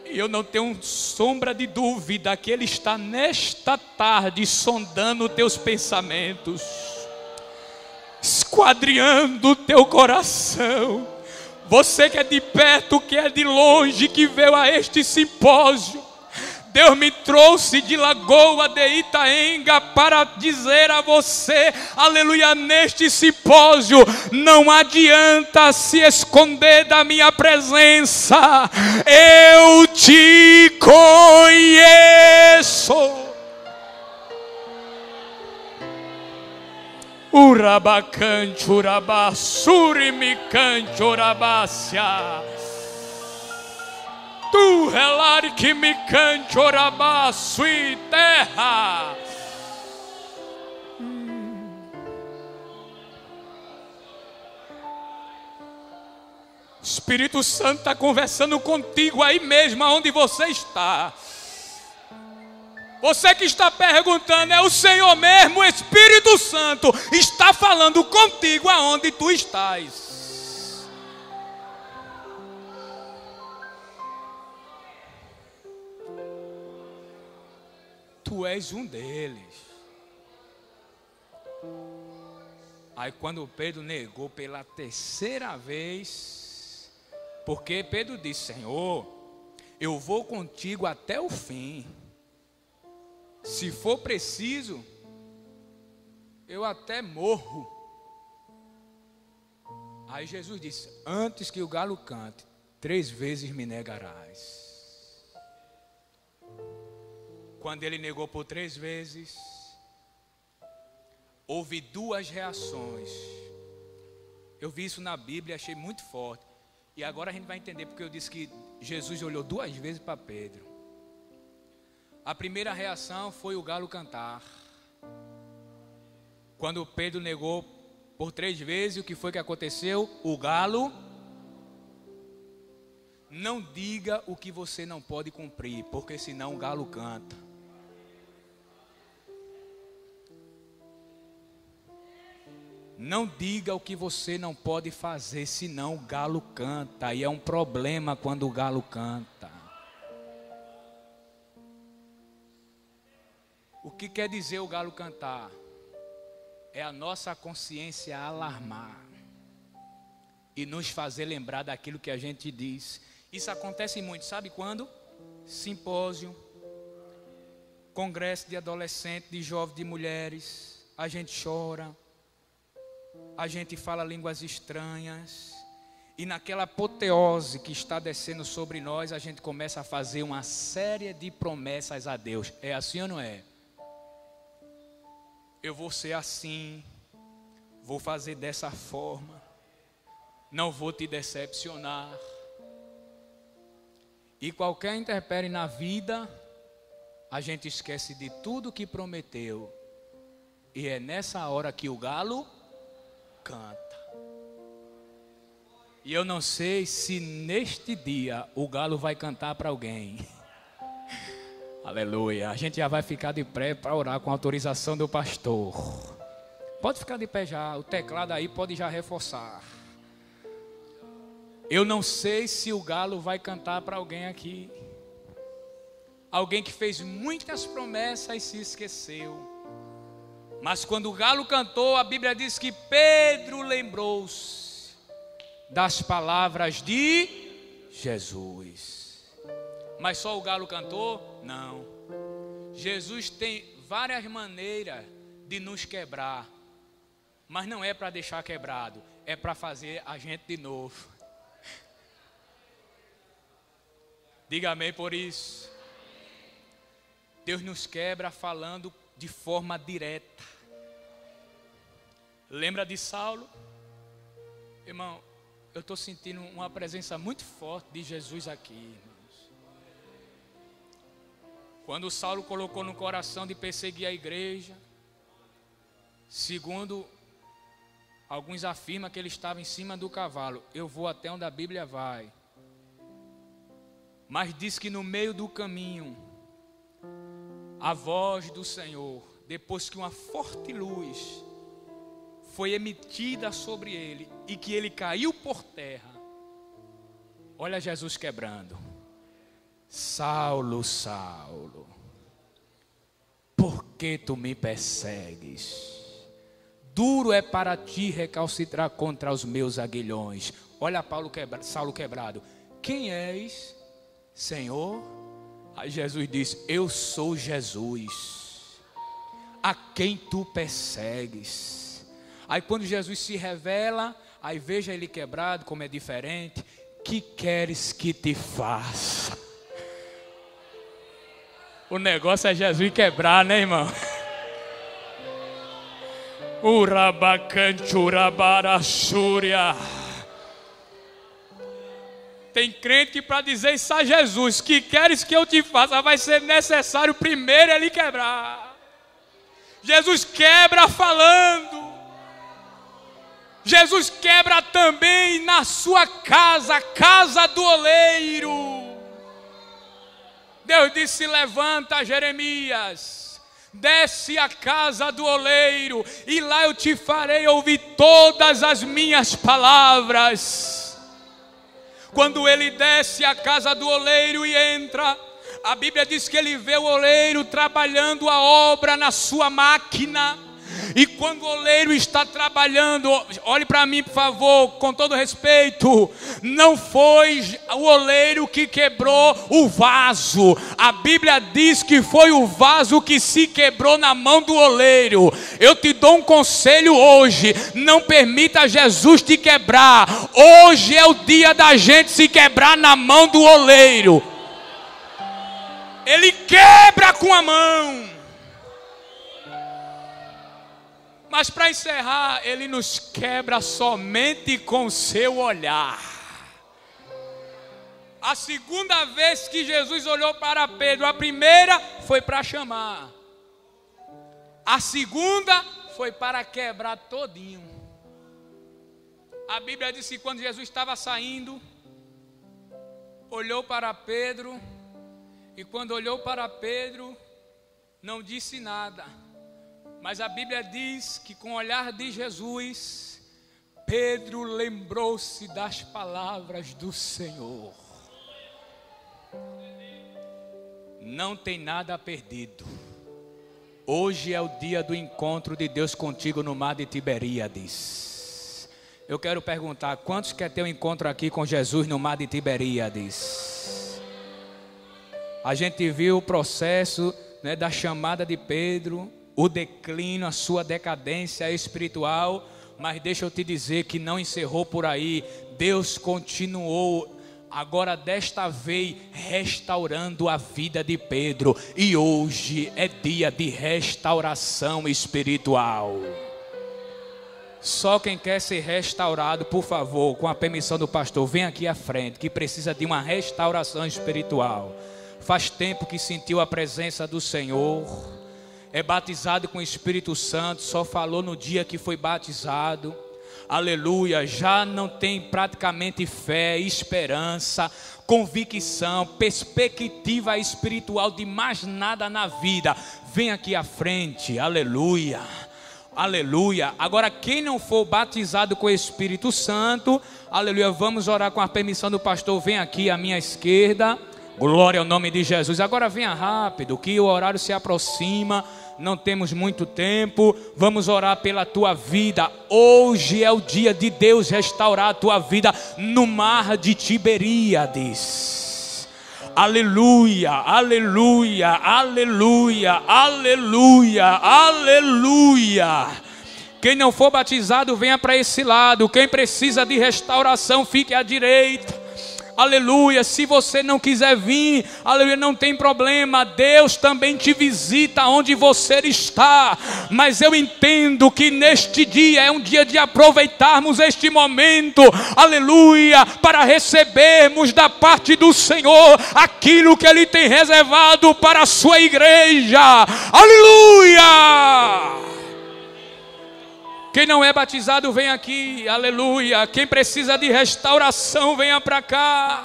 E eu não tenho sombra de dúvida que Ele está nesta tarde sondando teus pensamentos, esquadriando o teu coração. Você que é de perto, que é de longe, que veio a este simpósio, Deus me trouxe de Lagoa de Itaenga para dizer a você, aleluia, neste simpósio, não adianta se esconder da minha presença, eu te conheço. Urabacante, urabassuri, micante, urabácia. Tu relare que me cante orabaço e terra. Espírito Santo está conversando contigo aí mesmo, aonde você está. Você que está perguntando, é o Senhor mesmo, o Espírito Santo está falando contigo aonde tu estás. Tu és um deles. Aí quando Pedro negou pela terceira vez, porque Pedro disse, Senhor, eu vou contigo até o fim. Se for preciso, eu até morro. Aí Jesus disse, antes que o galo cante, 3 vezes me negarás. Quando ele negou por 3 vezes, houve 2 reações. Eu vi isso na Bíblia, achei muito forte. E agora a gente vai entender porque eu disse que Jesus olhou 2 vezes para Pedro. A primeira reação foi o galo cantar. Quando Pedro negou por 3 vezes, o que foi que aconteceu? O galo. Não diga o que você não pode cumprir, porque senão o galo canta. Não diga o que você não pode fazer, senão o galo canta. E é um problema quando o galo canta. O que quer dizer o galo cantar? É a nossa consciência alarmar e nos fazer lembrar daquilo que a gente diz. Isso acontece muito, sabe quando? Simpósio, congresso de adolescentes, de jovens, de mulheres. A gente chora, a gente fala línguas estranhas. E naquela apoteose que está descendo sobre nós, a gente começa a fazer uma série de promessas a Deus. É assim ou não é? Eu vou ser assim, vou fazer dessa forma, não vou te decepcionar. E qualquer intempérie na vida, a gente esquece de tudo que prometeu. E é nessa hora que o galo canta. E eu não sei se neste dia o galo vai cantar para alguém. Aleluia. A gente já vai ficar de pé para orar com a autorização do pastor. Pode ficar de pé já. O teclado aí pode já reforçar. Eu não sei se o galo vai cantar para alguém aqui. Alguém que fez muitas promessas e se esqueceu. Mas quando o galo cantou, a Bíblia diz que Pedro lembrou-se das palavras de Jesus. Mas só o galo cantou? Não. Jesus tem várias maneiras de nos quebrar, mas não é para deixar quebrado, é para fazer a gente de novo. Diga amém por isso. Deus nos quebra falando de forma direta. Lembra de Saulo? Irmão, eu estou sentindo uma presença muito forte de Jesus aqui, irmãos. Quando Saulo colocou no coração de perseguir a igreja, segundo alguns afirmam que ele estava em cima do cavalo. Eu vou até onde a Bíblia vai. Mas diz que no meio do caminho, a voz do Senhor, depois que uma forte luz foi emitida sobre ele e que ele caiu por terra. Olha Jesus quebrando. Saulo, Saulo, por que tu me persegues? Duro é para ti recalcitrar contra os meus aguilhões. Olha Saulo quebrado. Quem és, Senhor? Aí Jesus diz: eu sou Jesus, a quem tu persegues. Aí quando Jesus se revela, aí veja ele quebrado, como é diferente. Que queres que te faça? O negócio é Jesus quebrar, né, irmão? Urabacanchurabarachúria. Tem crente que para dizer isso a Jesus, que queres que eu te faça, vai ser necessário primeiro ele quebrar. Jesus quebra falando. Jesus quebra também na sua casa, a casa do oleiro. Deus disse: levanta, Jeremias, desce à casa do oleiro, e lá eu te farei ouvir todas as minhas palavras. Quando ele desce à casa do oleiro e entra, a Bíblia diz que ele vê o oleiro trabalhando a obra na sua máquina. E quando o oleiro está trabalhando, olhe para mim por favor, com todo respeito, não foi o oleiro que quebrou o vaso. A Bíblia diz que foi o vaso que se quebrou na mão do oleiro. Eu te dou um conselho hoje: não permita Jesus te quebrar. Hoje é o dia da gente se quebrar na mão do oleiro. Ele quebra com a mão. Mas para encerrar, ele nos quebra somente com seu olhar. A segunda vez que Jesus olhou para Pedro, a primeira foi para chamar. A segunda foi para quebrar todinho. A Bíblia diz que quando Jesus estava saindo, olhou para Pedro, e quando olhou para Pedro, não disse nada. Mas a Bíblia diz que com o olhar de Jesus, Pedro lembrou-se das palavras do Senhor. Não tem nada perdido. Hoje é o dia do encontro de Deus contigo no mar de Tiberíades. Eu quero perguntar: quantos querem ter um encontro aqui com Jesus no mar de Tiberíades? A gente viu o processo, né, da chamada de Pedro, o declínio, a sua decadência espiritual, mas deixa eu te dizer que não encerrou por aí. Deus continuou, agora desta vez, restaurando a vida de Pedro, e hoje é dia de restauração espiritual. Só quem quer ser restaurado, por favor, com a permissão do pastor, vem aqui à frente, que precisa de uma restauração espiritual. Faz tempo que sentiu a presença do Senhor, é batizado com o Espírito Santo, só falou no dia que foi batizado, aleluia, já não tem praticamente fé, esperança, convicção, perspectiva espiritual de mais nada na vida. Vem aqui à frente, aleluia, aleluia. Agora quem não for batizado com o Espírito Santo, aleluia, vamos orar com a permissão do pastor, vem aqui à minha esquerda. Glória ao nome de Jesus. Agora venha rápido, que o horário se aproxima. não temos muito tempo, vamos orar pela tua vida. Hoje é o dia de Deus restaurar a tua vida no mar de Tiberíades. Aleluia, aleluia, aleluia, aleluia, aleluia. Quem não for batizado, venha para esse lado. Quem precisa de restauração, fique à direita. Aleluia. Se você não quiser vir, aleluia, não tem problema. Deus também te visita onde você está. Mas eu entendo que neste dia é um dia de aproveitarmos este momento, aleluia, para recebermos da parte do Senhor aquilo que Ele tem reservado para a sua igreja. Aleluia. Quem não é batizado, vem aqui, aleluia. Quem precisa de restauração, venha para cá.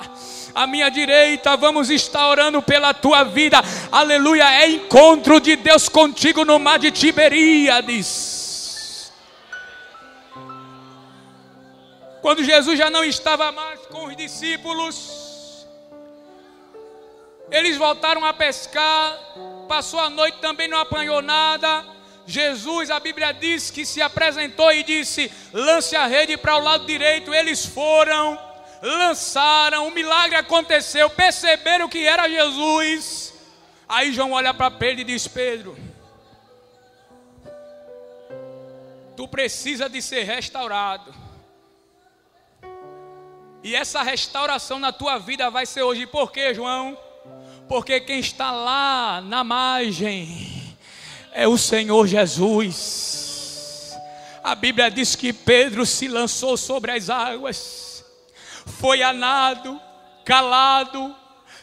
À minha direita, vamos estar orando pela tua vida, aleluia. É encontro de Deus contigo no mar de Tiberíades. Quando Jesus já não estava mais com os discípulos, eles voltaram a pescar, passou a noite também, não apanhou nada. Jesus, a Bíblia diz que se apresentou e disse: lance a rede para o lado direito. Eles foram, lançaram, o milagre aconteceu, perceberam que era Jesus. Aí João olha para Pedro e diz: Pedro, tu precisa de ser restaurado. E essa restauração na tua vida vai ser hoje. Por quê, João? Porque quem está lá na margem é o Senhor Jesus. A Bíblia diz que Pedro se lançou sobre as águas, foi a nado, calado,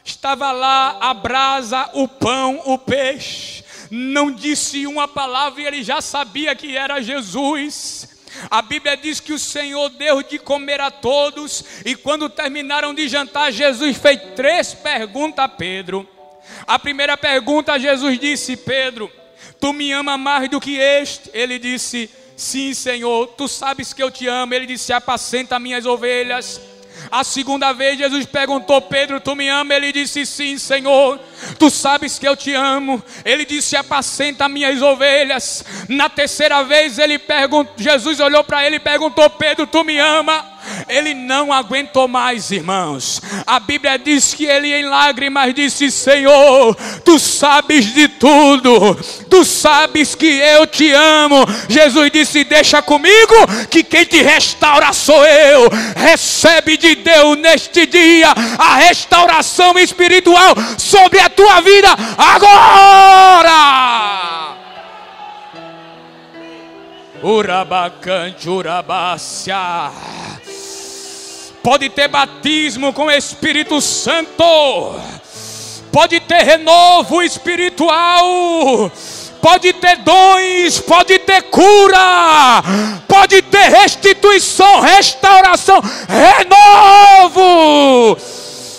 estava lá a brasa, o pão, o peixe, não disse uma palavra e ele já sabia que era Jesus. A Bíblia diz que o Senhor deu de comer a todos, e quando terminaram de jantar, Jesus fez 3 perguntas a Pedro. A primeira pergunta, Jesus disse: Pedro, tu me ama mais do que este? Ele disse: sim, Senhor, tu sabes que eu te amo. Ele disse: apacenta minhas ovelhas. A segunda vez Jesus perguntou: Pedro, tu me ama? Ele disse: sim, Senhor, tu sabes que eu te amo. Ele disse: apacenta minhas ovelhas. Na terceira vez Jesus olhou para ele e perguntou: Pedro, tu me ama? Ele não aguentou mais, irmãos. A Bíblia diz que ele em lágrimas disse: Senhor, tu sabes de tudo, tu sabes que eu te amo. Jesus disse: deixa comigo, que quem te restaura sou eu. Recebe de Deus neste dia a restauração espiritual sobre a tua vida agora. Urabacante, urabácia. Pode ter batismo com o Espírito Santo, pode ter renovo espiritual, pode ter dons, pode ter cura, pode ter restituição, restauração, renovo.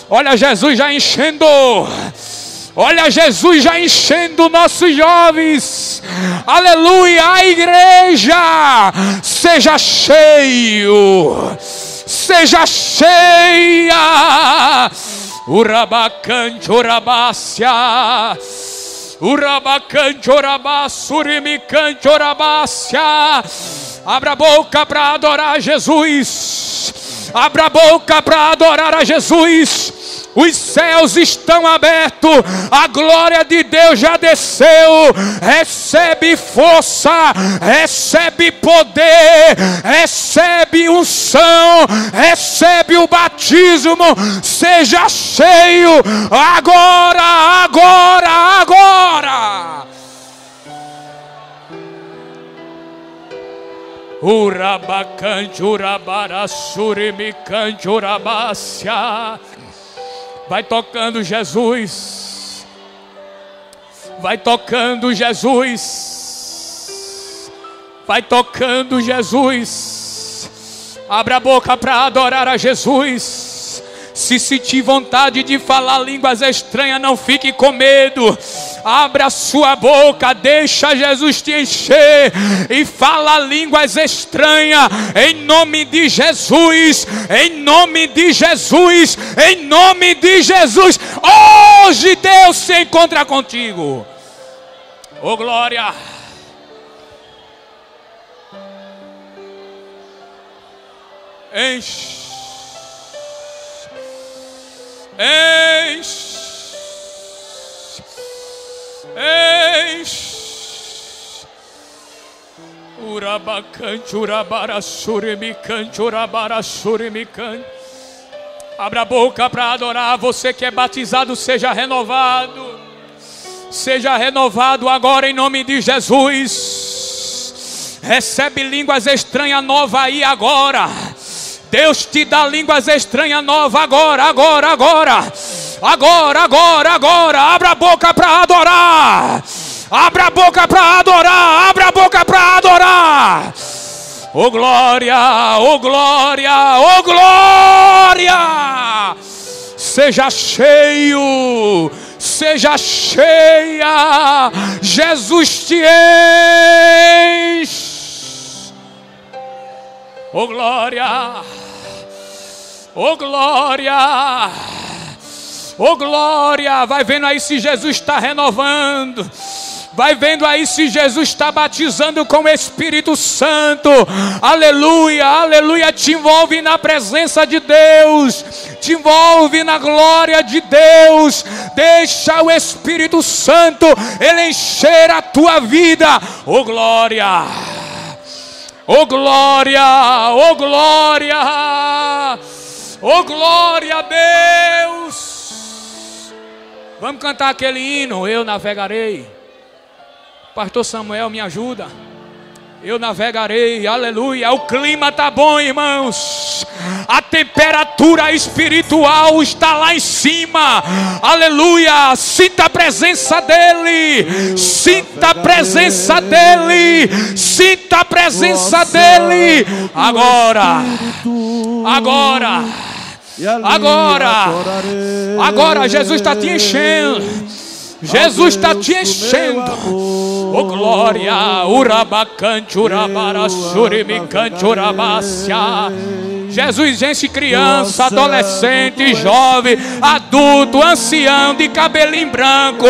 Olha Jesus já enchendo, olha Jesus já enchendo nossos jovens, aleluia. A igreja seja cheio, seja cheia. Urabacante, urabácia. Urabacante, urabassurimicante, urabácia. Abra a boca para adorar Jesus. Abra a boca para adorar a Jesus. Os céus estão abertos, a glória de Deus já desceu. Recebe força, recebe poder, recebe unção, recebe o batismo. Seja cheio agora, agora, agora. Urabacante, urabaraçurimicante, urabácia. Vai tocando Jesus, vai tocando Jesus, vai tocando Jesus. Abra a boca para adorar a Jesus. Se sentir vontade de falar línguas estranhas, não fique com medo. Abra a sua boca, deixa Jesus te encher e fala línguas estranhas em nome de Jesus, em nome de Jesus, em nome de Jesus. Hoje Deus se encontra contigo. Oh glória. Enche. Enche. Enche. Urabacante, urabara, surimicante, urabara, surimicante. Abra a boca para adorar. Você que é batizado, seja renovado. Seja renovado agora em nome de Jesus. Recebe línguas estranhas novas aí agora. Deus te dá línguas estranhas novas agora, agora, agora. Agora, agora, agora. Abra a boca para adorar. Abra a boca para adorar. Abra a boca para adorar. Oh glória, oh glória, oh glória. Seja cheio, seja cheia. Jesus te enche. Oh glória, oh glória, oh glória. Vai vendo aí se Jesus está renovando. Vai vendo aí se Jesus está batizando com o Espírito Santo. Aleluia, aleluia. Te envolve na presença de Deus. Te envolve na glória de Deus. Deixa o Espírito Santo ele encher a tua vida. Oh glória. Oh glória. Oh glória. Oh glória a Deus. Vamos cantar aquele hino. Eu navegarei. Pastor Samuel, me ajuda. Eu navegarei, aleluia. O clima está bom, irmãos. A temperatura espiritual está lá em cima. Aleluia. Sinta a presença dele. Sinta a presença dele. Sinta a presença dele. Agora. Agora. Agora. Agora Jesus está te enchendo. Jesus está te enchendo. Oh glória. Urabacante, urabara, surimicante, urabácia. Jesus enche criança, adolescente, jovem, adulto, ancião, de cabelinho branco.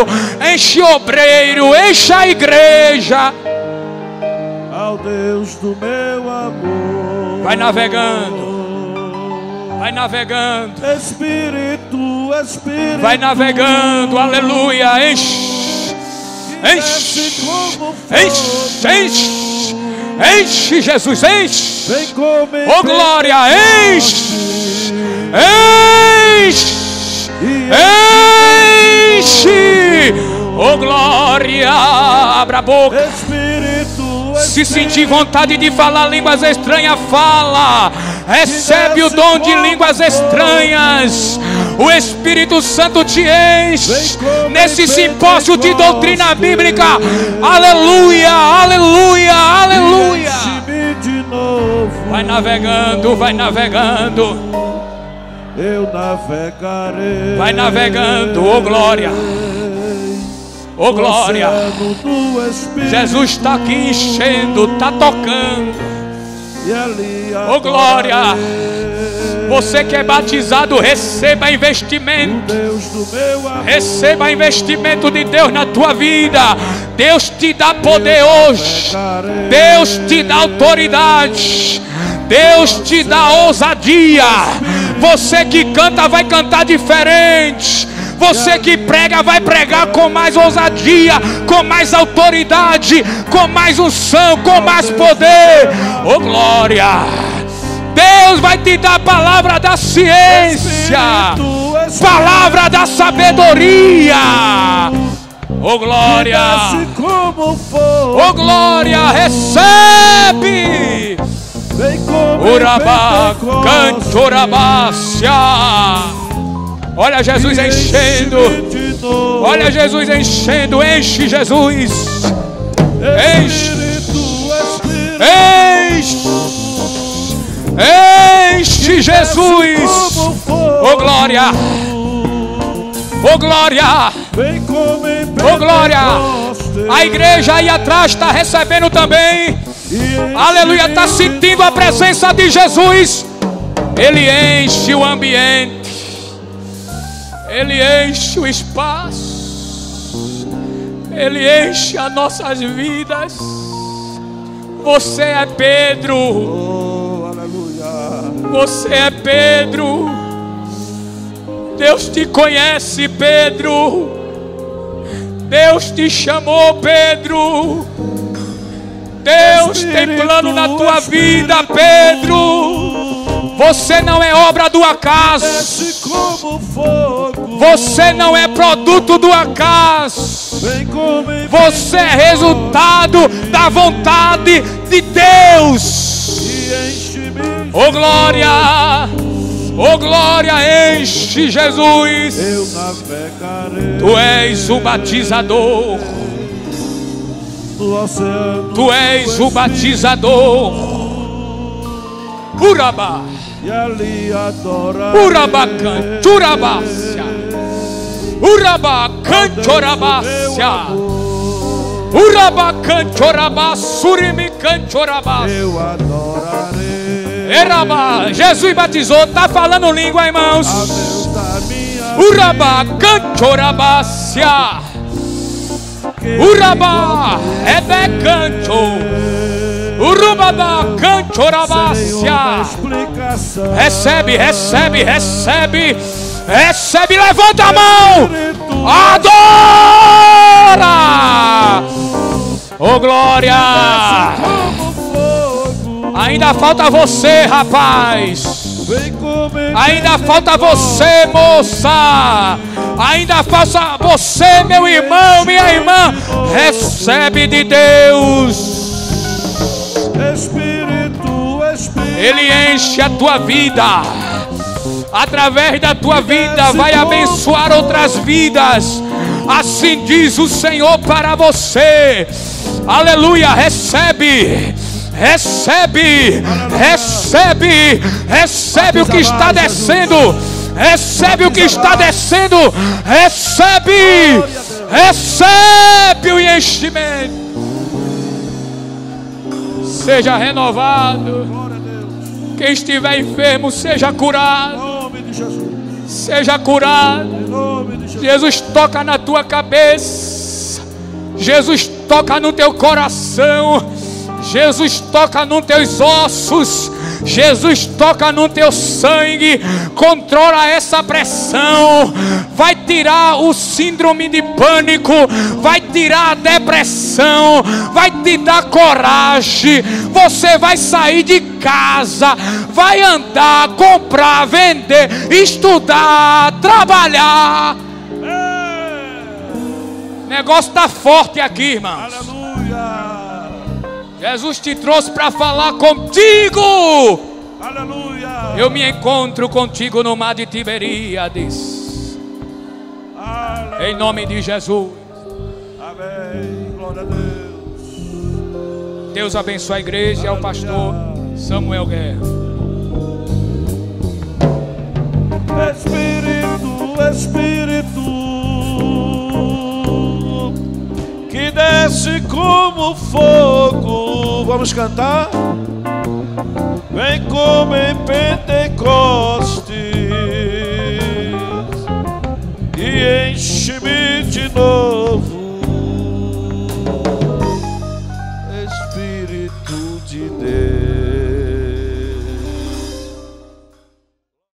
Enche obreiro, enche a igreja. Ao Deus do meu amor. Vai navegando. Vai navegando. Espírito, Espírito. Vai navegando, aleluia. Enche. Enche. Enche. Enche. Enche, Jesus, enche. Vem comer. Oh glória, enche. Enche. Enche. Oh glória. Abra a boca. Espírito. Se sentir vontade de falar línguas estranhas, fala. Recebe o dom de línguas estranhas. O Espírito Santo te enche nesse simpósio de doutrina bíblica. Aleluia, aleluia, aleluia. Vai navegando, vai navegando. Eu navegarei. Vai navegando, oh glória. Oh glória. Jesus está aqui enchendo, está tocando. Oh glória. Você que é batizado, receba investimento. Receba investimento de Deus na tua vida. Deus te dá poder hoje. Deus te dá autoridade. Deus te dá ousadia. Você que canta vai cantar diferente. Você que prega vai pregar com mais ousadia, com mais autoridade, com mais unção, com mais poder. Oh glória. Deus vai te dar a palavra da ciência, palavra da sabedoria. Oh glória. Oh glória. Recebe. Urabá, cante, urabácia. Olha Jesus enchendo. Olha Jesus enchendo. Enche Jesus. Enche. Enche. Enche Jesus. Oh glória. Oh glória. Oh glória. A igreja aí atrás está recebendo também. Aleluia. Está sentindo a presença de Jesus. Ele enche o ambiente. Ele enche o espaço. Ele enche as nossas vidas. Você é Pedro. Oh, aleluia. Você é Pedro. Deus te conhece, Pedro. Deus te chamou, Pedro. Deus tem plano na tua vida, Pedro. Você não é obra do acaso. Você não é produto do acaso. Você é resultado da vontade de Deus. Oh glória, oh glória, enche Jesus. Eu navegarei. Tu és o batizador. Tu és o batizador. Urabá. E ali adorarei. Urabá canturabácia. Urabá canturabácia. Urabá canturabá surimi canturabácia. Eu adorarei. Erabá. Jesus batizou. Está falando língua, irmãos. A Deus da minha Urabá canturabácia. Urabá, Ebecanto, Urubaba, Cantorabácia. Recebe, recebe, recebe, recebe, levanta a mão, adora. Oh glória. Ainda falta você, rapaz. Ainda falta você, moça. Ainda falta você, meu irmão, minha irmã. Recebe de Deus. Ele enche a tua vida. Através da tua vida vai abençoar outras vidas. Assim diz o Senhor para você. Aleluia, recebe. Recebe, recebe, recebe o que está descendo. Recebe o que está descendo. Recebe, recebe o enchimento. Seja renovado. Quem estiver enfermo, seja curado. Seja curado. Jesus toca na tua cabeça. Jesus toca no teu coração. Jesus toca nos teus ossos. Jesus toca no teu sangue. Controla essa pressão. Vai tirar o síndrome de pânico. Vai tirar a depressão. Vai te dar coragem. Você vai sair de casa. Vai andar, comprar, vender, estudar, trabalhar. O negócio está forte aqui, irmãos. Aleluia. Jesus te trouxe para falar contigo. Aleluia. Eu me encontro contigo no mar de Tiberíades. Aleluia. Em nome de Jesus. Amém. Glória a Deus. Deus abençoe a igreja e ao pastor Samuel Guerra. Espírito, Espírito, que desce como fogo. Vamos cantar? Vem como em Pentecostes e enche-me de novo.